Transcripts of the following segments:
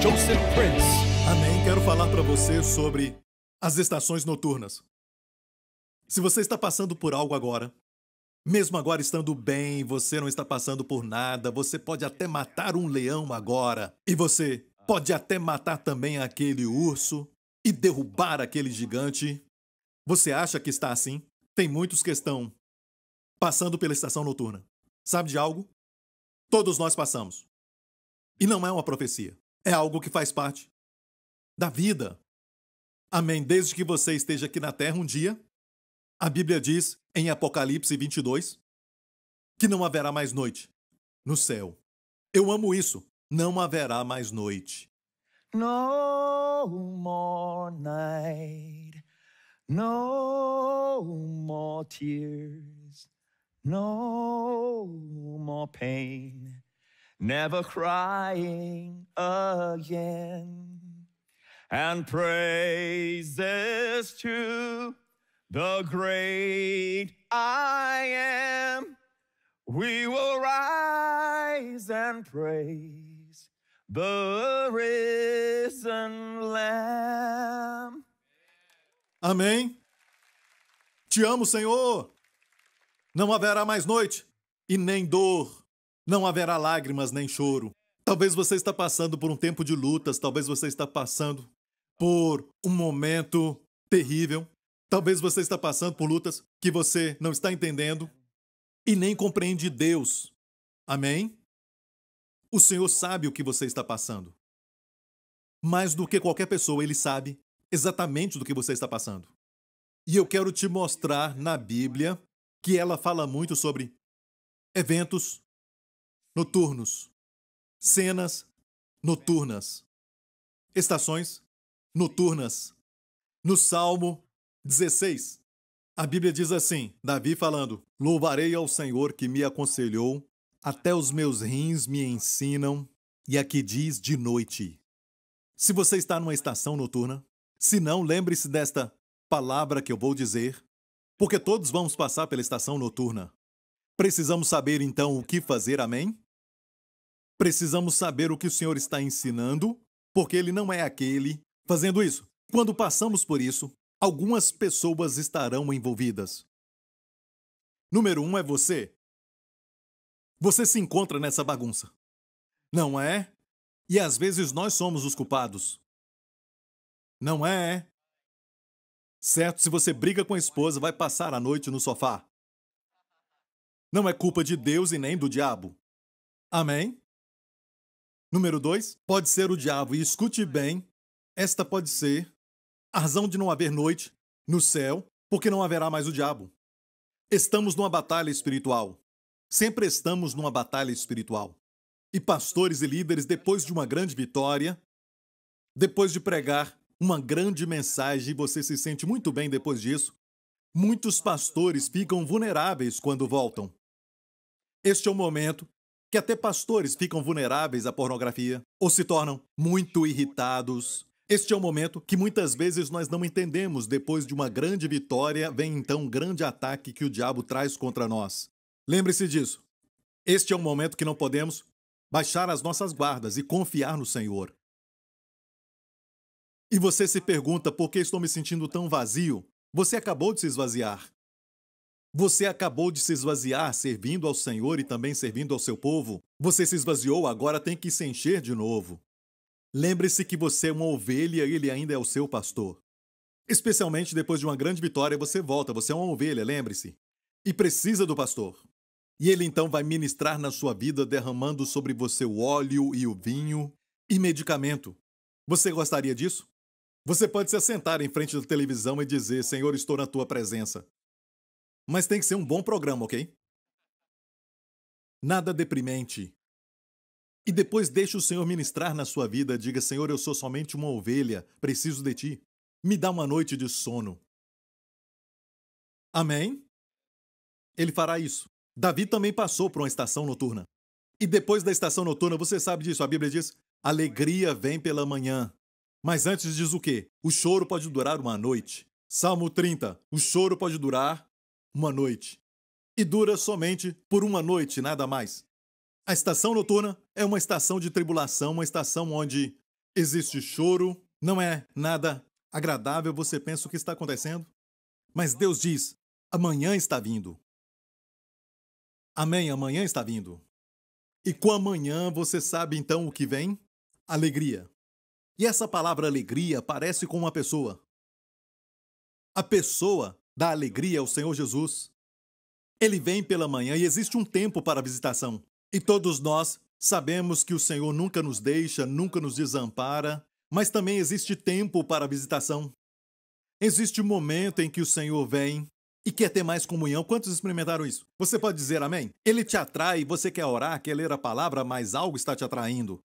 Joseph Prince. Amém. Quero falar para você sobre as estações noturnas. Se você está passando por algo agora, mesmo agora estando bem, você não está passando por nada, você pode até matar um leão agora. E você pode até matar também aquele urso e derrubar aquele gigante. Você acha que está assim? Tem muitos que estão passando pela estação noturna. Sabe de algo? Todos nós passamos. E não é uma profecia. É algo que faz parte da vida. Amém. Desde que você esteja aqui na terra um dia, a Bíblia diz em Apocalipse 22 que não haverá mais noite no céu. Eu amo isso. Não haverá mais noite. No more night, no more tears, no more pain, never crying again. And praises to the great I am. We will rise and praise the risen Lamb. Amém. Te amo, Senhor. Não haverá mais noite e nem dor. Não haverá lágrimas nem choro. Talvez você está passando por um tempo de lutas, talvez você está passando por um momento terrível. Talvez você está passando por lutas que você não está entendendo e nem compreende Deus. Amém? O Senhor sabe o que você está passando. Mais do que qualquer pessoa, Ele sabe exatamente do que você está passando. E eu quero te mostrar na Bíblia que ela fala muito sobre eventos noturnos, cenas noturnas, estações noturnas. No Salmo 16, a Bíblia diz assim, Davi falando: louvarei ao Senhor que me aconselhou, até os meus rins me ensinam, e aqui diz de noite. Se você está numa estação noturna, se não, lembre-se desta palavra que eu vou dizer, porque todos vamos passar pela estação noturna. Precisamos saber então o que fazer, amém? Precisamos saber o que o Senhor está ensinando, porque Ele não é aquele fazendo isso. Quando passamos por isso, algumas pessoas estarão envolvidas. Número 1 é você. Você se encontra nessa bagunça. Não é? E às vezes nós somos os culpados. Não é? Certo, se você briga com a esposa, vai passar a noite no sofá. Não é culpa de Deus e nem do diabo. Amém? Número 2, pode ser o diabo. E escute bem, esta pode ser a razão de não haver noite no céu, porque não haverá mais o diabo. Estamos numa batalha espiritual. Sempre estamos numa batalha espiritual. E pastores e líderes, depois de uma grande vitória, depois de pregar uma grande mensagem, você se sente muito bem depois disso, muitos pastores ficam vulneráveis quando voltam. Este é o momento que até pastores ficam vulneráveis à pornografia ou se tornam muito irritados. Este é o momento que muitas vezes nós não entendemos. Depois de uma grande vitória, vem então um grande ataque que o diabo traz contra nós. Lembre-se disso. Este é um momento que não podemos baixar as nossas guardas e confiar no Senhor. E você se pergunta, por que estou me sentindo tão vazio? Você acabou de se esvaziar. Você acabou de se esvaziar servindo ao Senhor e também servindo ao seu povo. Você se esvaziou, agora tem que se encher de novo. Lembre-se que você é uma ovelha e Ele ainda é o seu pastor. Especialmente depois de uma grande vitória, você volta, você é uma ovelha, lembre-se. E precisa do pastor. E Ele então vai ministrar na sua vida, derramando sobre você o óleo e o vinho e medicamento. Você gostaria disso? Você pode se assentar em frente da televisão e dizer: Senhor, estou na tua presença. Mas tem que ser um bom programa, ok? Nada deprimente. E depois deixe o Senhor ministrar na sua vida. Diga: Senhor, eu sou somente uma ovelha, preciso de ti. Me dá uma noite de sono. Amém? Ele fará isso. Davi também passou por uma estação noturna. E depois da estação noturna, você sabe disso, a Bíblia diz: alegria vem pela manhã. Mas antes diz o quê? O choro pode durar uma noite. Salmo 30. O choro pode durar uma noite. E dura somente por uma noite, nada mais. A estação noturna é uma estação de tribulação, uma estação onde existe choro, não é nada agradável, você pensa o que está acontecendo, mas Deus diz: amanhã está vindo. Amém, amanhã está vindo. E com amanhã você sabe então o que vem? Alegria. E essa palavra alegria parece com uma pessoa. A pessoa da alegria é o Senhor Jesus. Ele vem pela manhã e existe um tempo para a visitação. E todos nós sabemos que o Senhor nunca nos deixa, nunca nos desampara, mas também existe tempo para a visitação. Existe um momento em que o Senhor vem e quer ter mais comunhão. Quantos experimentaram isso? Você pode dizer amém? Ele te atrai, você quer orar, quer ler a palavra, mas algo está te atraindo.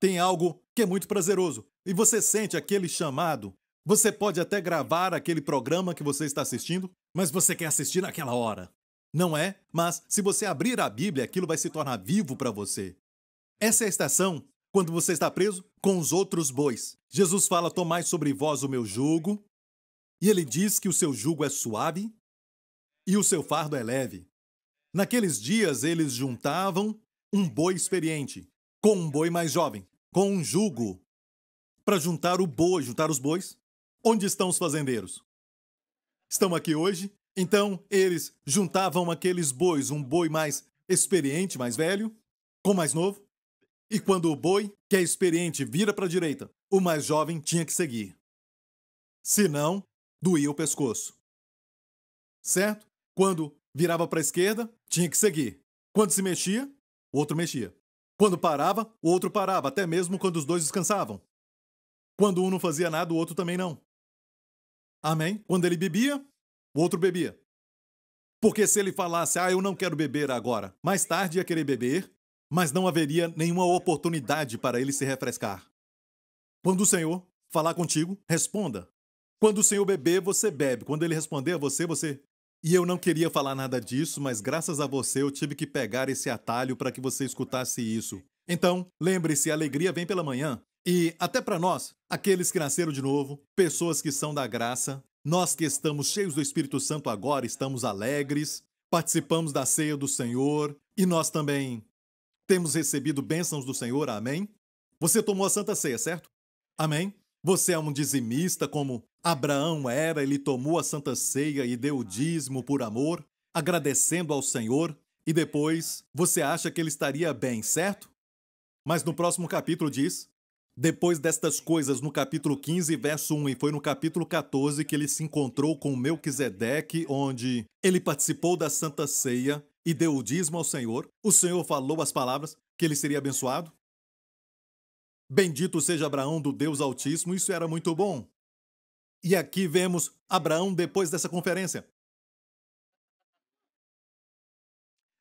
Tem algo que é muito prazeroso e você sente aquele chamado. Você pode até gravar aquele programa que você está assistindo, mas você quer assistir naquela hora. Não é? Mas se você abrir a Bíblia, aquilo vai se tornar vivo para você. Essa é a estação quando você está preso com os outros bois. Jesus fala: tomai sobre vós o meu jugo, e ele diz que o seu jugo é suave e o seu fardo é leve. Naqueles dias, eles juntavam um boi experiente com um boi mais jovem, com um jugo, para juntar o boi, juntar os bois. Onde estão os fazendeiros? Estão aqui hoje? Então, eles juntavam aqueles bois, um boi mais experiente, mais velho, com o mais novo. E quando o boi, que é experiente, vira para a direita, o mais jovem tinha que seguir. Senão, doía o pescoço. Certo? Quando virava para a esquerda, tinha que seguir. Quando se mexia, o outro mexia. Quando parava, o outro parava, até mesmo quando os dois descansavam. Quando um não fazia nada, o outro também não. Amém? Quando ele bebia, o outro bebia. Porque se ele falasse: eu não quero beber agora, mais tarde ia querer beber, mas não haveria nenhuma oportunidade para ele se refrescar. Quando o Senhor falar contigo, responda. Quando o Senhor beber, você bebe. Quando ele responder a você, você... E eu não queria falar nada disso, mas graças a você eu tive que pegar esse atalho para que você escutasse isso. Então, lembre-se, a alegria vem pela manhã. E até para nós, aqueles que nasceram de novo, pessoas que são da graça, nós que estamos cheios do Espírito Santo agora, estamos alegres, participamos da ceia do Senhor e nós também temos recebido bênçãos do Senhor, amém? Você tomou a Santa Ceia, certo? Amém? Você é um dizimista como Abraão era, ele tomou a Santa Ceia e deu o dízimo por amor, agradecendo ao Senhor, e depois você acha que ele estaria bem, certo? Mas no próximo capítulo diz: depois destas coisas, no capítulo 15, verso 1, e foi no capítulo 14 que ele se encontrou com Melquisedeque, onde ele participou da Santa Ceia e deu o dízimo ao Senhor. O Senhor falou as palavras que ele seria abençoado. Bendito seja Abraão do Deus Altíssimo, isso era muito bom. E aqui vemos Abraão depois dessa conferência.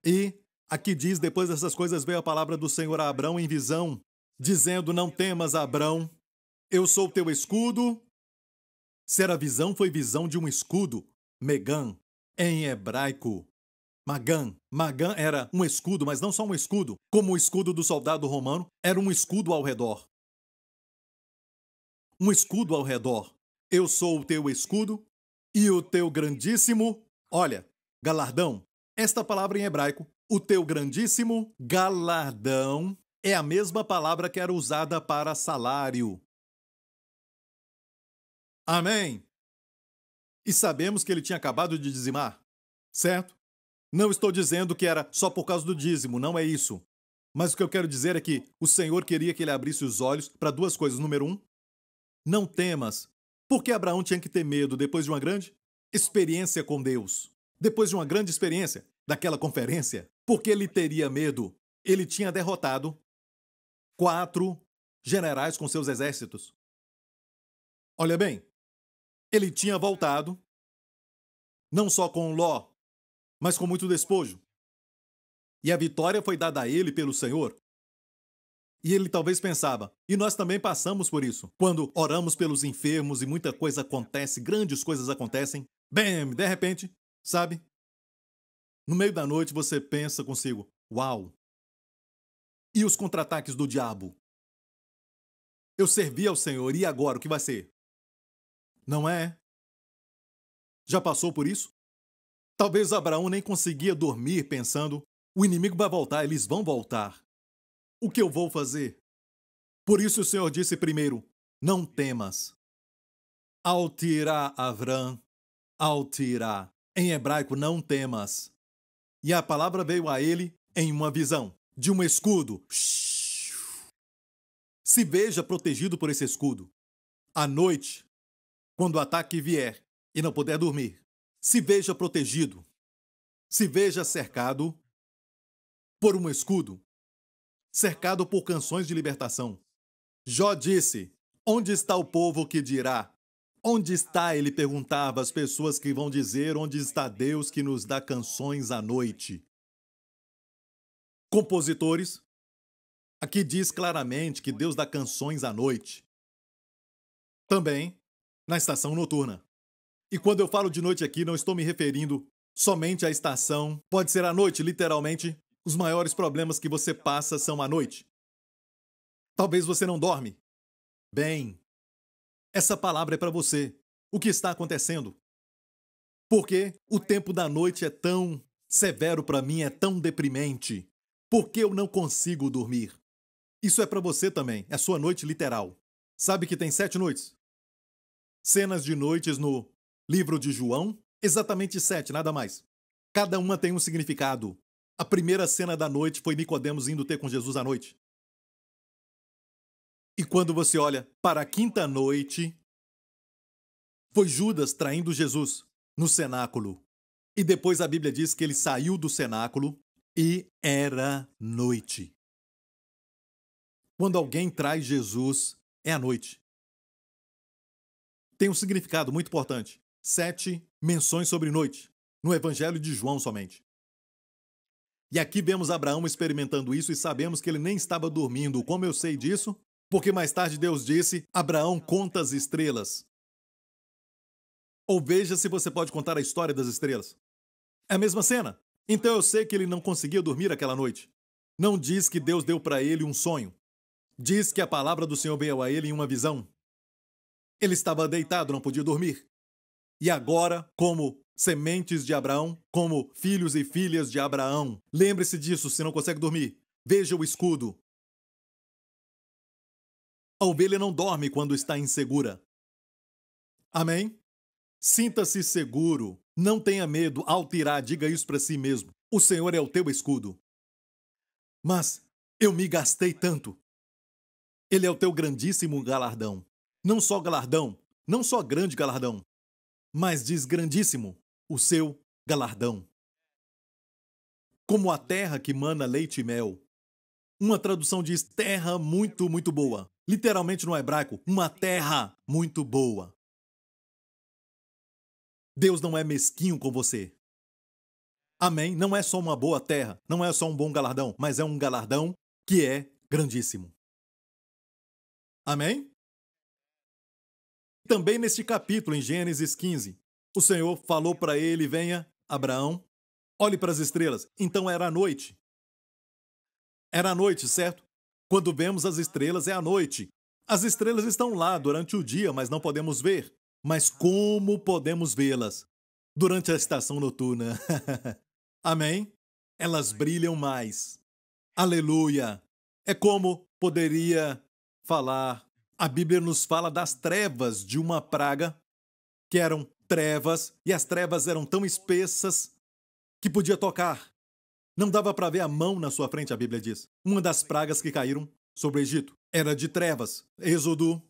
E aqui diz: depois dessas coisas veio a palavra do Senhor a Abraão em visão, dizendo: não temas, Abraão, eu sou teu escudo. Se era visão, foi visão de um escudo, Megan, em hebraico. Magan. Magan era um escudo, mas não só um escudo. Como o escudo do soldado romano, era um escudo ao redor. Um escudo ao redor. Eu sou o teu escudo e o teu grandíssimo, olha, galardão. Esta palavra em hebraico, o teu grandíssimo galardão, é a mesma palavra que era usada para salário. Amém? E sabemos que ele tinha acabado de dizimar, certo? Não estou dizendo que era só por causa do dízimo, não é isso. Mas o que eu quero dizer é que o Senhor queria que ele abrisse os olhos para duas coisas. Número 1, não temas. Por que Abraão tinha que ter medo depois de uma grande experiência com Deus? Depois de uma grande experiência daquela conferência, por que ele teria medo? Ele tinha derrotado 4 generais com seus exércitos. Olha bem, ele tinha voltado não só com Ló, mas com muito despojo. E a vitória foi dada a ele pelo Senhor. E ele talvez pensava, e nós também passamos por isso. Quando oramos pelos enfermos e muita coisa acontece, grandes coisas acontecem, bam, de repente, sabe? No meio da noite você pensa consigo: uau! E os contra-ataques do diabo? Eu servi ao Senhor, e agora o que vai ser? Não é? Já passou por isso? Talvez Abraão nem conseguia dormir pensando: o inimigo vai voltar, eles vão voltar. O que eu vou fazer? Por isso o Senhor disse primeiro, não temas. Altirá Avram, altirá. Em hebraico, não temas. E a palavra veio a ele em uma visão, de um escudo. Se veja protegido por esse escudo. À noite, quando o ataque vier e não puder dormir, se veja protegido. Se veja cercado por um escudo, cercado por canções de libertação. Jó disse, onde está o povo que dirá? Onde está, ele perguntava, as pessoas que vão dizer, onde está Deus que nos dá canções à noite? Compositores, aqui diz claramente que Deus dá canções à noite. Também na estação noturna. E quando eu falo de noite aqui, não estou me referindo somente à estação. Pode ser à noite, literalmente. Os maiores problemas que você passa são à noite. Talvez você não dorme. Bem, essa palavra é para você. O que está acontecendo? Porque o tempo da noite é tão severo para mim, é tão deprimente. Porque eu não consigo dormir. Isso é para você também, é sua noite literal. Sabe que tem 7 noites? Cenas de noites no livro de João, exatamente 7, nada mais. Cada uma tem um significado. A primeira cena da noite foi Nicodemos indo ter com Jesus à noite. E quando você olha para a quinta noite, foi Judas traindo Jesus no cenáculo. E depois a Bíblia diz que ele saiu do cenáculo e era noite. Quando alguém traz Jesus, é à noite. Tem um significado muito importante. 7 menções sobre noite, no Evangelho de João somente. E aqui vemos Abraão experimentando isso e sabemos que ele nem estava dormindo. Como eu sei disso? Porque mais tarde Deus disse, Abraão conta as estrelas. Ou veja se você pode contar a história das estrelas. É a mesma cena. Então eu sei que ele não conseguia dormir aquela noite. Não diz que Deus deu para ele um sonho. Diz que a palavra do Senhor veio a ele em uma visão. Ele estava deitado, não podia dormir. E agora, como sementes de Abraão, como filhos e filhas de Abraão, lembre-se disso se não consegue dormir. Veja o escudo. A ovelha não dorme quando está insegura. Amém? Sinta-se seguro. Não tenha medo. Ao tirar, diga isso para si mesmo. O Senhor é o teu escudo. Mas eu me gastei tanto. Ele é o teu grandíssimo galardão. Não só galardão, não só grande galardão, mas diz grandíssimo o seu galardão. Como a terra que mana leite e mel. Uma tradução diz terra muito, muito boa. Literalmente no hebraico, uma terra muito boa. Deus não é mesquinho com você. Amém? Não é só uma boa terra, não é só um bom galardão, mas é um galardão que é grandíssimo. Amém? Também neste capítulo, em Gênesis 15, o Senhor falou para ele, venha, Abraão, olhe para as estrelas. Então era a noite. Era a noite, certo? Quando vemos as estrelas, é a noite. As estrelas estão lá durante o dia, mas não podemos ver. Mas como podemos vê-las? Durante a estação noturna. Amém? Elas brilham mais. Aleluia! É como poderia falar. A Bíblia nos fala das trevas de uma praga, que eram trevas, e as trevas eram tão espessas que podia tocar. Não dava para ver a mão na sua frente, a Bíblia diz. Uma das pragas que caíram sobre o Egito era de trevas. Êxodo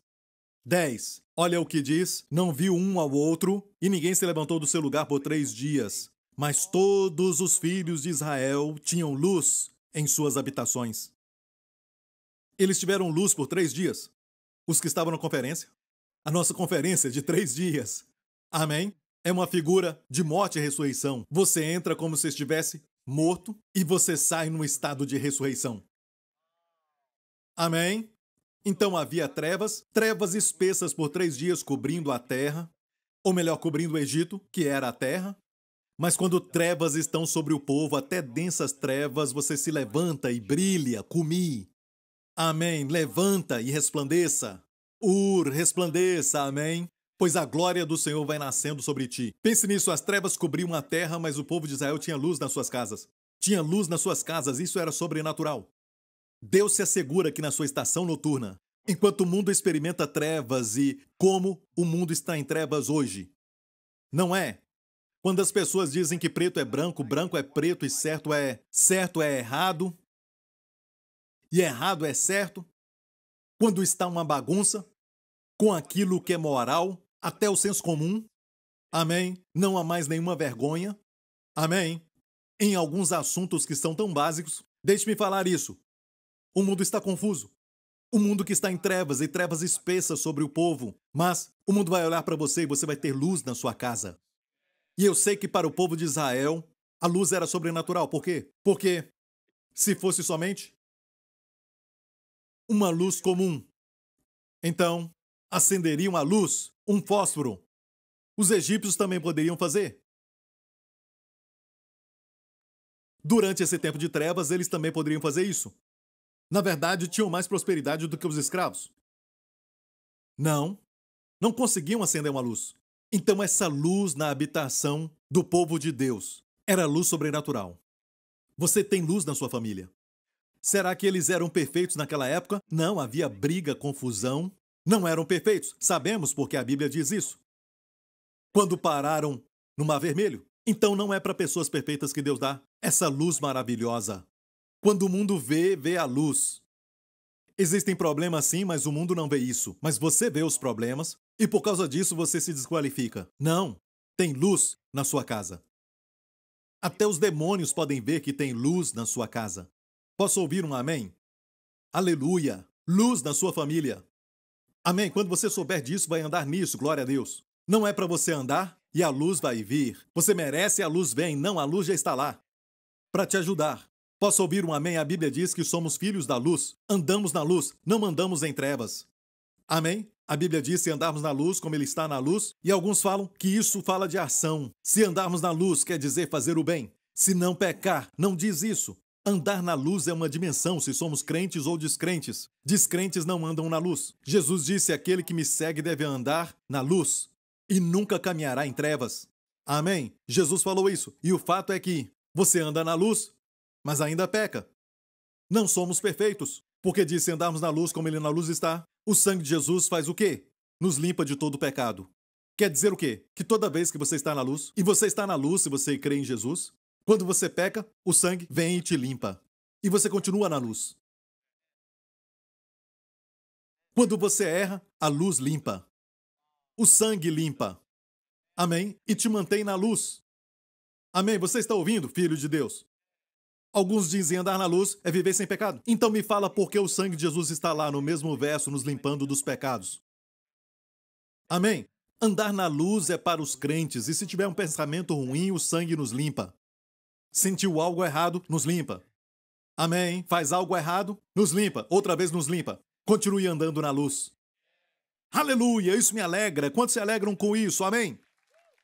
10. Olha o que diz. Não viu um ao outro, e ninguém se levantou do seu lugar por 3 dias. Mas todos os filhos de Israel tinham luz em suas habitações. Eles tiveram luz por 3 dias. Os que estavam na conferência. A nossa conferência é de 3 dias. Amém? É uma figura de morte e ressurreição. Você entra como se estivesse morto e você sai num estado de ressurreição. Amém? Então havia trevas, trevas espessas por 3 dias cobrindo a terra, ou melhor, cobrindo o Egito, que era a terra. Mas quando trevas estão sobre o povo, até densas trevas, você se levanta e brilha, cumi. Amém. Levanta e resplandeça. Resplandeça, amém. Pois a glória do Senhor vai nascendo sobre ti. Pense nisso, as trevas cobriam a terra, mas o povo de Israel tinha luz nas suas casas. Tinha luz nas suas casas, isso era sobrenatural. Deus se assegura que na sua estação noturna, enquanto o mundo experimenta trevas e como o mundo está em trevas hoje, não é? Quando as pessoas dizem que preto é branco, branco é preto e certo é errado, e errado é certo, quando está uma bagunça, com aquilo que é moral, até o senso comum, amém? Não há mais nenhuma vergonha, amém? Em alguns assuntos que são tão básicos, deixe-me falar isso. O mundo está confuso. O mundo que está em trevas e trevas espessas sobre o povo. Mas o mundo vai olhar para você e você vai ter luz na sua casa. E eu sei que para o povo de Israel, a luz era sobrenatural. Por quê? Porque se fosse somente uma luz comum, então acenderiam a luz, um fósforo. Os egípcios também poderiam fazer. Durante esse tempo de trevas, eles também poderiam fazer isso. Na verdade, tinham mais prosperidade do que os escravos. Não conseguiam acender uma luz. Então, essa luz na habitação do povo de Deus era luz sobrenatural. Você tem luz na sua família. Será que eles eram perfeitos naquela época? Não, havia briga, confusão. Não eram perfeitos. Sabemos porque a Bíblia diz isso. Quando pararam no Mar Vermelho. Então, não é para pessoas perfeitas que Deus dá essa luz maravilhosa. Quando o mundo vê a luz. Existem problemas sim, mas o mundo não vê isso. Mas você vê os problemas e por causa disso você se desqualifica. Não, tem luz na sua casa. Até os demônios podem ver que tem luz na sua casa. Posso ouvir um amém? Aleluia! Luz na sua família. Amém? Quando você souber disso, vai andar nisso, glória a Deus. Não é para você andar e a luz vai vir. Você merece e a luz vem. Não, a luz já está lá para te ajudar. Posso ouvir um amém? A Bíblia diz que somos filhos da luz. Andamos na luz, não andamos em trevas. Amém? A Bíblia diz se andarmos na luz como Ele está na luz. E alguns falam que isso fala de ação. Se andarmos na luz quer dizer fazer o bem. Se não pecar, não diz isso. Andar na luz é uma dimensão se somos crentes ou descrentes. Descrentes não andam na luz. Jesus disse: aquele que me segue deve andar na luz e nunca caminhará em trevas. Amém? Jesus falou isso. E o fato é que você anda na luz, mas ainda peca. Não somos perfeitos, porque diz se andarmos na luz como Ele na luz está. O sangue de Jesus faz o quê? Nos limpa de todo pecado. Quer dizer o quê? Que toda vez que você está na luz, e você está na luz se você crê em Jesus, quando você peca, o sangue vem e te limpa. E você continua na luz. Quando você erra, a luz limpa. O sangue limpa. Amém? E te mantém na luz. Amém? Você está ouvindo, filho de Deus? Alguns dizem andar na luz é viver sem pecado. Então me fala por que o sangue de Jesus está lá no mesmo verso nos limpando dos pecados. Amém? Andar na luz é para os crentes e se tiver um pensamento ruim, o sangue nos limpa. Sentiu algo errado, nos limpa. Amém? Faz algo errado, nos limpa. Outra vez nos limpa. Continue andando na luz. Aleluia! Isso me alegra. Quantos se alegram com isso? Amém?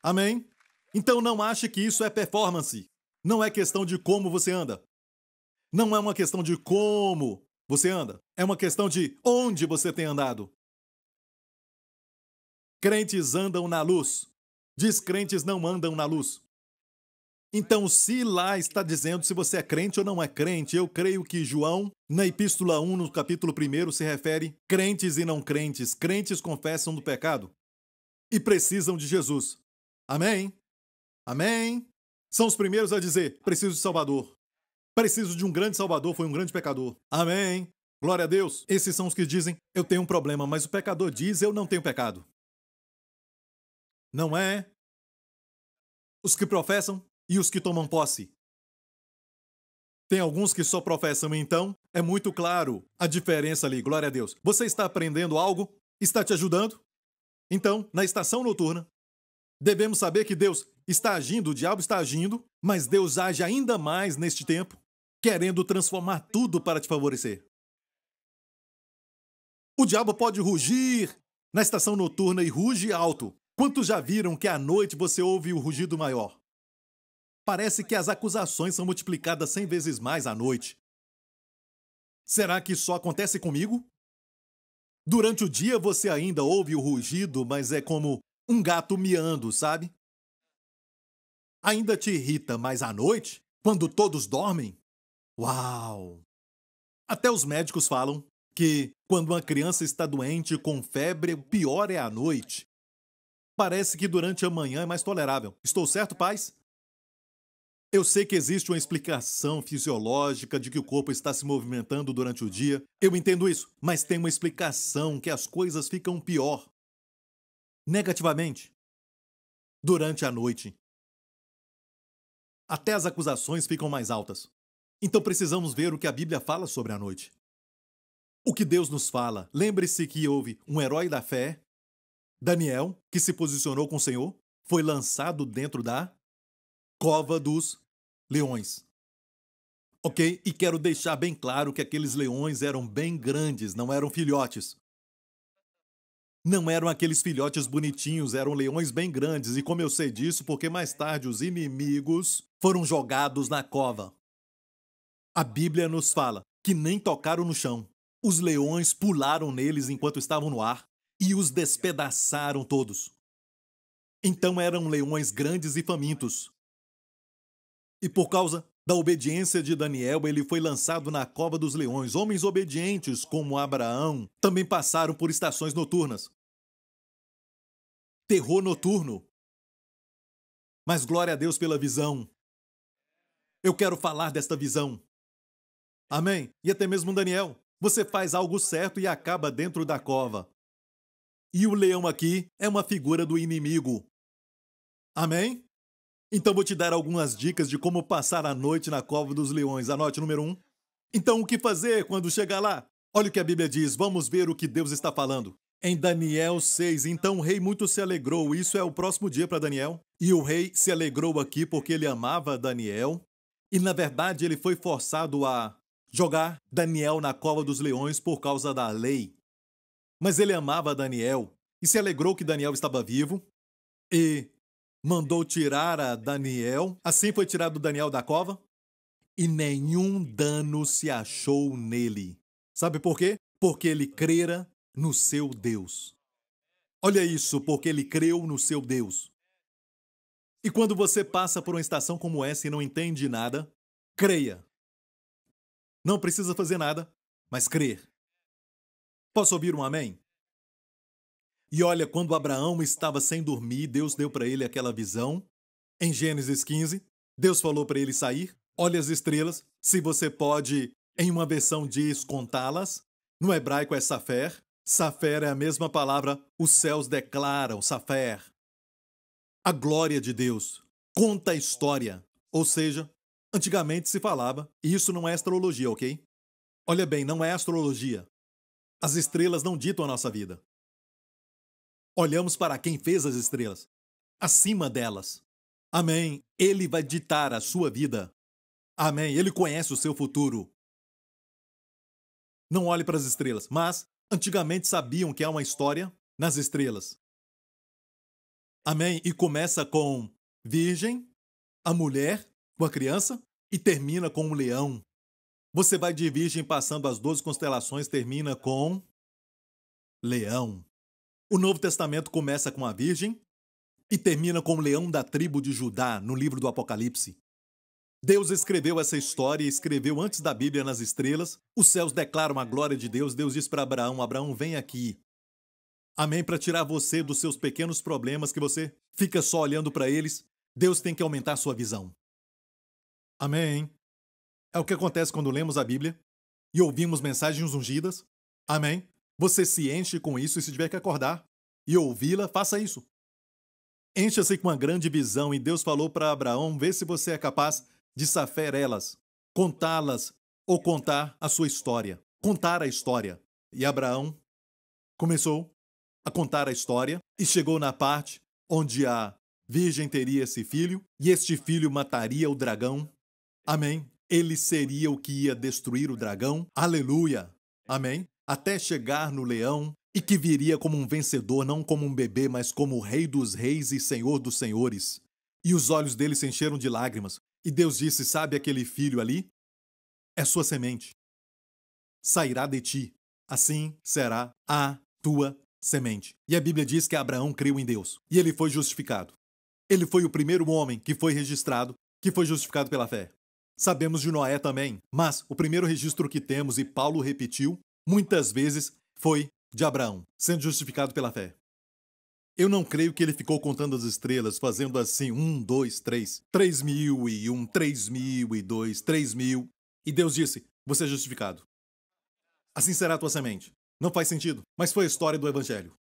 Amém? Então não ache que isso é performance. Não é questão de como você anda. Não é uma questão de como você anda. É uma questão de onde você tem andado. Crentes andam na luz. Descrentes não andam na luz. Então, se lá está dizendo se você é crente ou não é crente, eu creio que João, na Epístola 1, no capítulo 1, se refere crentes e não crentes. Crentes confessam do pecado e precisam de Jesus. Amém? Amém? São os primeiros a dizer, preciso de Salvador. Preciso de um grande Salvador, foi um grande pecador. Amém? Glória a Deus. Esses são os que dizem, eu tenho um problema, mas o pecador diz, eu não tenho pecado. Não é? Os que professam e os que tomam posse. Tem alguns que só professam, então é muito claro a diferença ali, glória a Deus. Você está aprendendo algo? Está te ajudando? Então, na estação noturna, devemos saber que Deus está agindo, o diabo está agindo, mas Deus age ainda mais neste tempo, querendo transformar tudo para te favorecer. O diabo pode rugir na estação noturna e ruge alto. Quantos já viram que à noite você ouve o rugido maior? Parece que as acusações são multiplicadas 100 vezes mais à noite. Será que isso só acontece comigo? Durante o dia você ainda ouve o rugido, mas é como um gato miando, sabe? Ainda te irrita, mas à noite, quando todos dormem? Uau! Até os médicos falam que quando uma criança está doente com febre, o pior é à noite. Parece que durante a manhã é mais tolerável. Estou certo, pais? Eu sei que existe uma explicação fisiológica de que o corpo está se movimentando durante o dia. Eu entendo isso, mas tem uma explicação que as coisas ficam pior, negativamente, durante a noite. Até as acusações ficam mais altas. Então precisamos ver o que a Bíblia fala sobre a noite. O que Deus nos fala. Lembre-se que houve um herói da fé, Daniel, que se posicionou com o Senhor, foi lançado dentro da cova dos leões. Ok? E quero deixar bem claro que aqueles leões eram bem grandes, não eram filhotes. Não eram aqueles filhotes bonitinhos, eram leões bem grandes. E como eu sei disso, porque mais tarde os inimigos foram jogados na cova. A Bíblia nos fala que nem tocaram no chão. Os leões pularam neles enquanto estavam no ar e os despedaçaram todos. Então eram leões grandes e famintos. E por causa da obediência de Daniel, ele foi lançado na cova dos leões. Homens obedientes, como Abraão, também passaram por estações noturnas. Terror noturno. Mas glória a Deus pela visão. Eu quero falar desta visão. Amém? E até mesmo Daniel. Você faz algo certo e acaba dentro da cova. E o leão aqui é uma figura do inimigo. Amém? Então vou te dar algumas dicas de como passar a noite na cova dos leões. Anote número 1. Então o que fazer quando chegar lá? Olha o que a Bíblia diz. Vamos ver o que Deus está falando. Em Daniel 6, então o rei muito se alegrou. Isso é o próximo dia para Daniel. E o rei se alegrou aqui porque ele amava Daniel. E na verdade ele foi forçado a jogar Daniel na cova dos leões por causa da lei. Mas ele amava Daniel e se alegrou que Daniel estava vivo e mandou tirar a Daniel. Assim foi tirado Daniel da cova e nenhum dano se achou nele. Sabe por quê? Porque ele crera no seu Deus. Olha isso, porque ele creu no seu Deus. E quando você passa por uma estação como essa e não entende nada, creia. Não precisa fazer nada, mas crer. Posso ouvir um amém? E olha, quando Abraão estava sem dormir, Deus deu para ele aquela visão. Em Gênesis 15, Deus falou para ele sair. Olha as estrelas, se você pode, em uma versão diz contá-las. No hebraico é safer. Safer é a mesma palavra, os céus declaram, safer. A glória de Deus. Conta a história. Ou seja, antigamente se falava, e isso não é astrologia, ok? Olha bem, não é astrologia. As estrelas não ditam a nossa vida. Olhamos para quem fez as estrelas, acima delas. Amém. Ele vai ditar a sua vida. Amém. Ele conhece o seu futuro. Não olhe para as estrelas, mas antigamente sabiam que há uma história nas estrelas. Amém. E começa com virgem, a mulher, com a criança, e termina com um leão. Você vai de virgem passando as 12 constelações, termina com leão. O Novo Testamento começa com a virgem e termina com o leão da tribo de Judá, no livro do Apocalipse. Deus escreveu essa história e escreveu antes da Bíblia nas estrelas. Os céus declaram a glória de Deus. Deus diz para Abraão, Abraão, vem aqui. Amém? Para tirar você dos seus pequenos problemas que você fica só olhando para eles, Deus tem que aumentar a sua visão. Amém? É o que acontece quando lemos a Bíblia e ouvimos mensagens ungidas. Amém? Você se enche com isso e se tiver que acordar e ouvi-la, faça isso. Encha-se com uma grande visão e Deus falou para Abraão, vê se você é capaz de safer elas, contá-las ou contar a sua história. Contar a história. E Abraão começou a contar a história e chegou na parte onde a virgem teria esse filho e este filho mataria o dragão. Amém? Ele seria o que ia destruir o dragão. Aleluia. Amém? Até chegar no leão e que viria como um vencedor, não como um bebê, mas como o Rei dos Reis e Senhor dos Senhores. E os olhos dele se encheram de lágrimas. E Deus disse, sabe aquele filho ali? É sua semente. Sairá de ti. Assim será a tua semente. E a Bíblia diz que Abraão creu em Deus. E ele foi justificado. Ele foi o primeiro homem que foi registrado, que foi justificado pela fé. Sabemos de Noé também, mas o primeiro registro que temos, e Paulo repetiu muitas vezes, foi de Abraão, sendo justificado pela fé. Eu não creio que ele ficou contando as estrelas, fazendo assim, 2, 3, 3.001, 3.002, 3.000. E Deus disse, você é justificado. Assim será a tua semente. Não faz sentido, mas foi a história do Evangelho.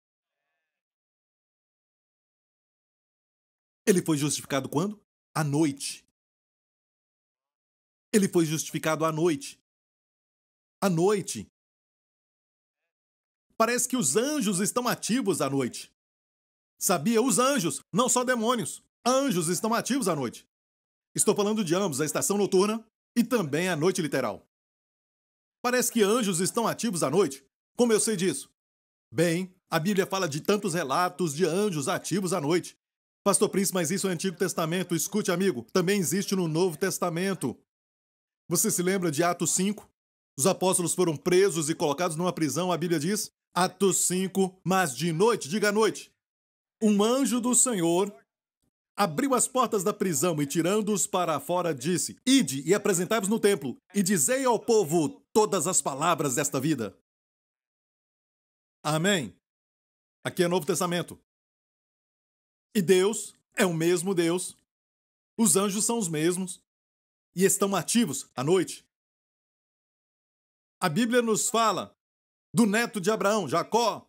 Ele foi justificado quando? À noite. Ele foi justificado à noite. À noite. Parece que os anjos estão ativos à noite. Sabia? Os anjos, não só demônios. Anjos estão ativos à noite. Estou falando de ambos, a estação noturna e também a noite literal. Parece que anjos estão ativos à noite. Como eu sei disso? Bem, a Bíblia fala de tantos relatos de anjos ativos à noite. Pastor Prince, mas isso é Antigo Testamento. Escute, amigo, também existe no Novo Testamento. Você se lembra de Atos 5? Os apóstolos foram presos e colocados numa prisão, a Bíblia diz, Atos 5, mas de noite, diga à noite, um anjo do Senhor abriu as portas da prisão e, tirando-os para fora, disse, ide e apresentai-vos no templo, e dizei ao povo todas as palavras desta vida. Amém. Aqui é Novo Testamento. E Deus é o mesmo Deus. Os anjos são os mesmos. E estão ativos à noite. A Bíblia nos fala do neto de Abraão, Jacó.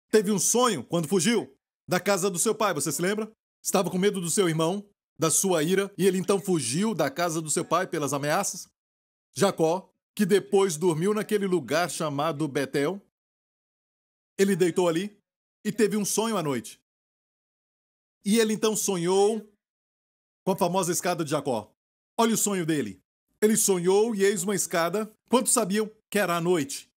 Teve um sonho quando fugiu da casa do seu pai, você se lembra? Estava com medo do seu irmão, da sua ira, e ele então fugiu da casa do seu pai pelas ameaças. Jacó, que depois dormiu naquele lugar chamado Betel, ele deitou ali e teve um sonho à noite. E ele então sonhou com a famosa escada de Jacó. Olha o sonho dele. Ele sonhou e eis uma escada. Quantos sabiam que era à noite?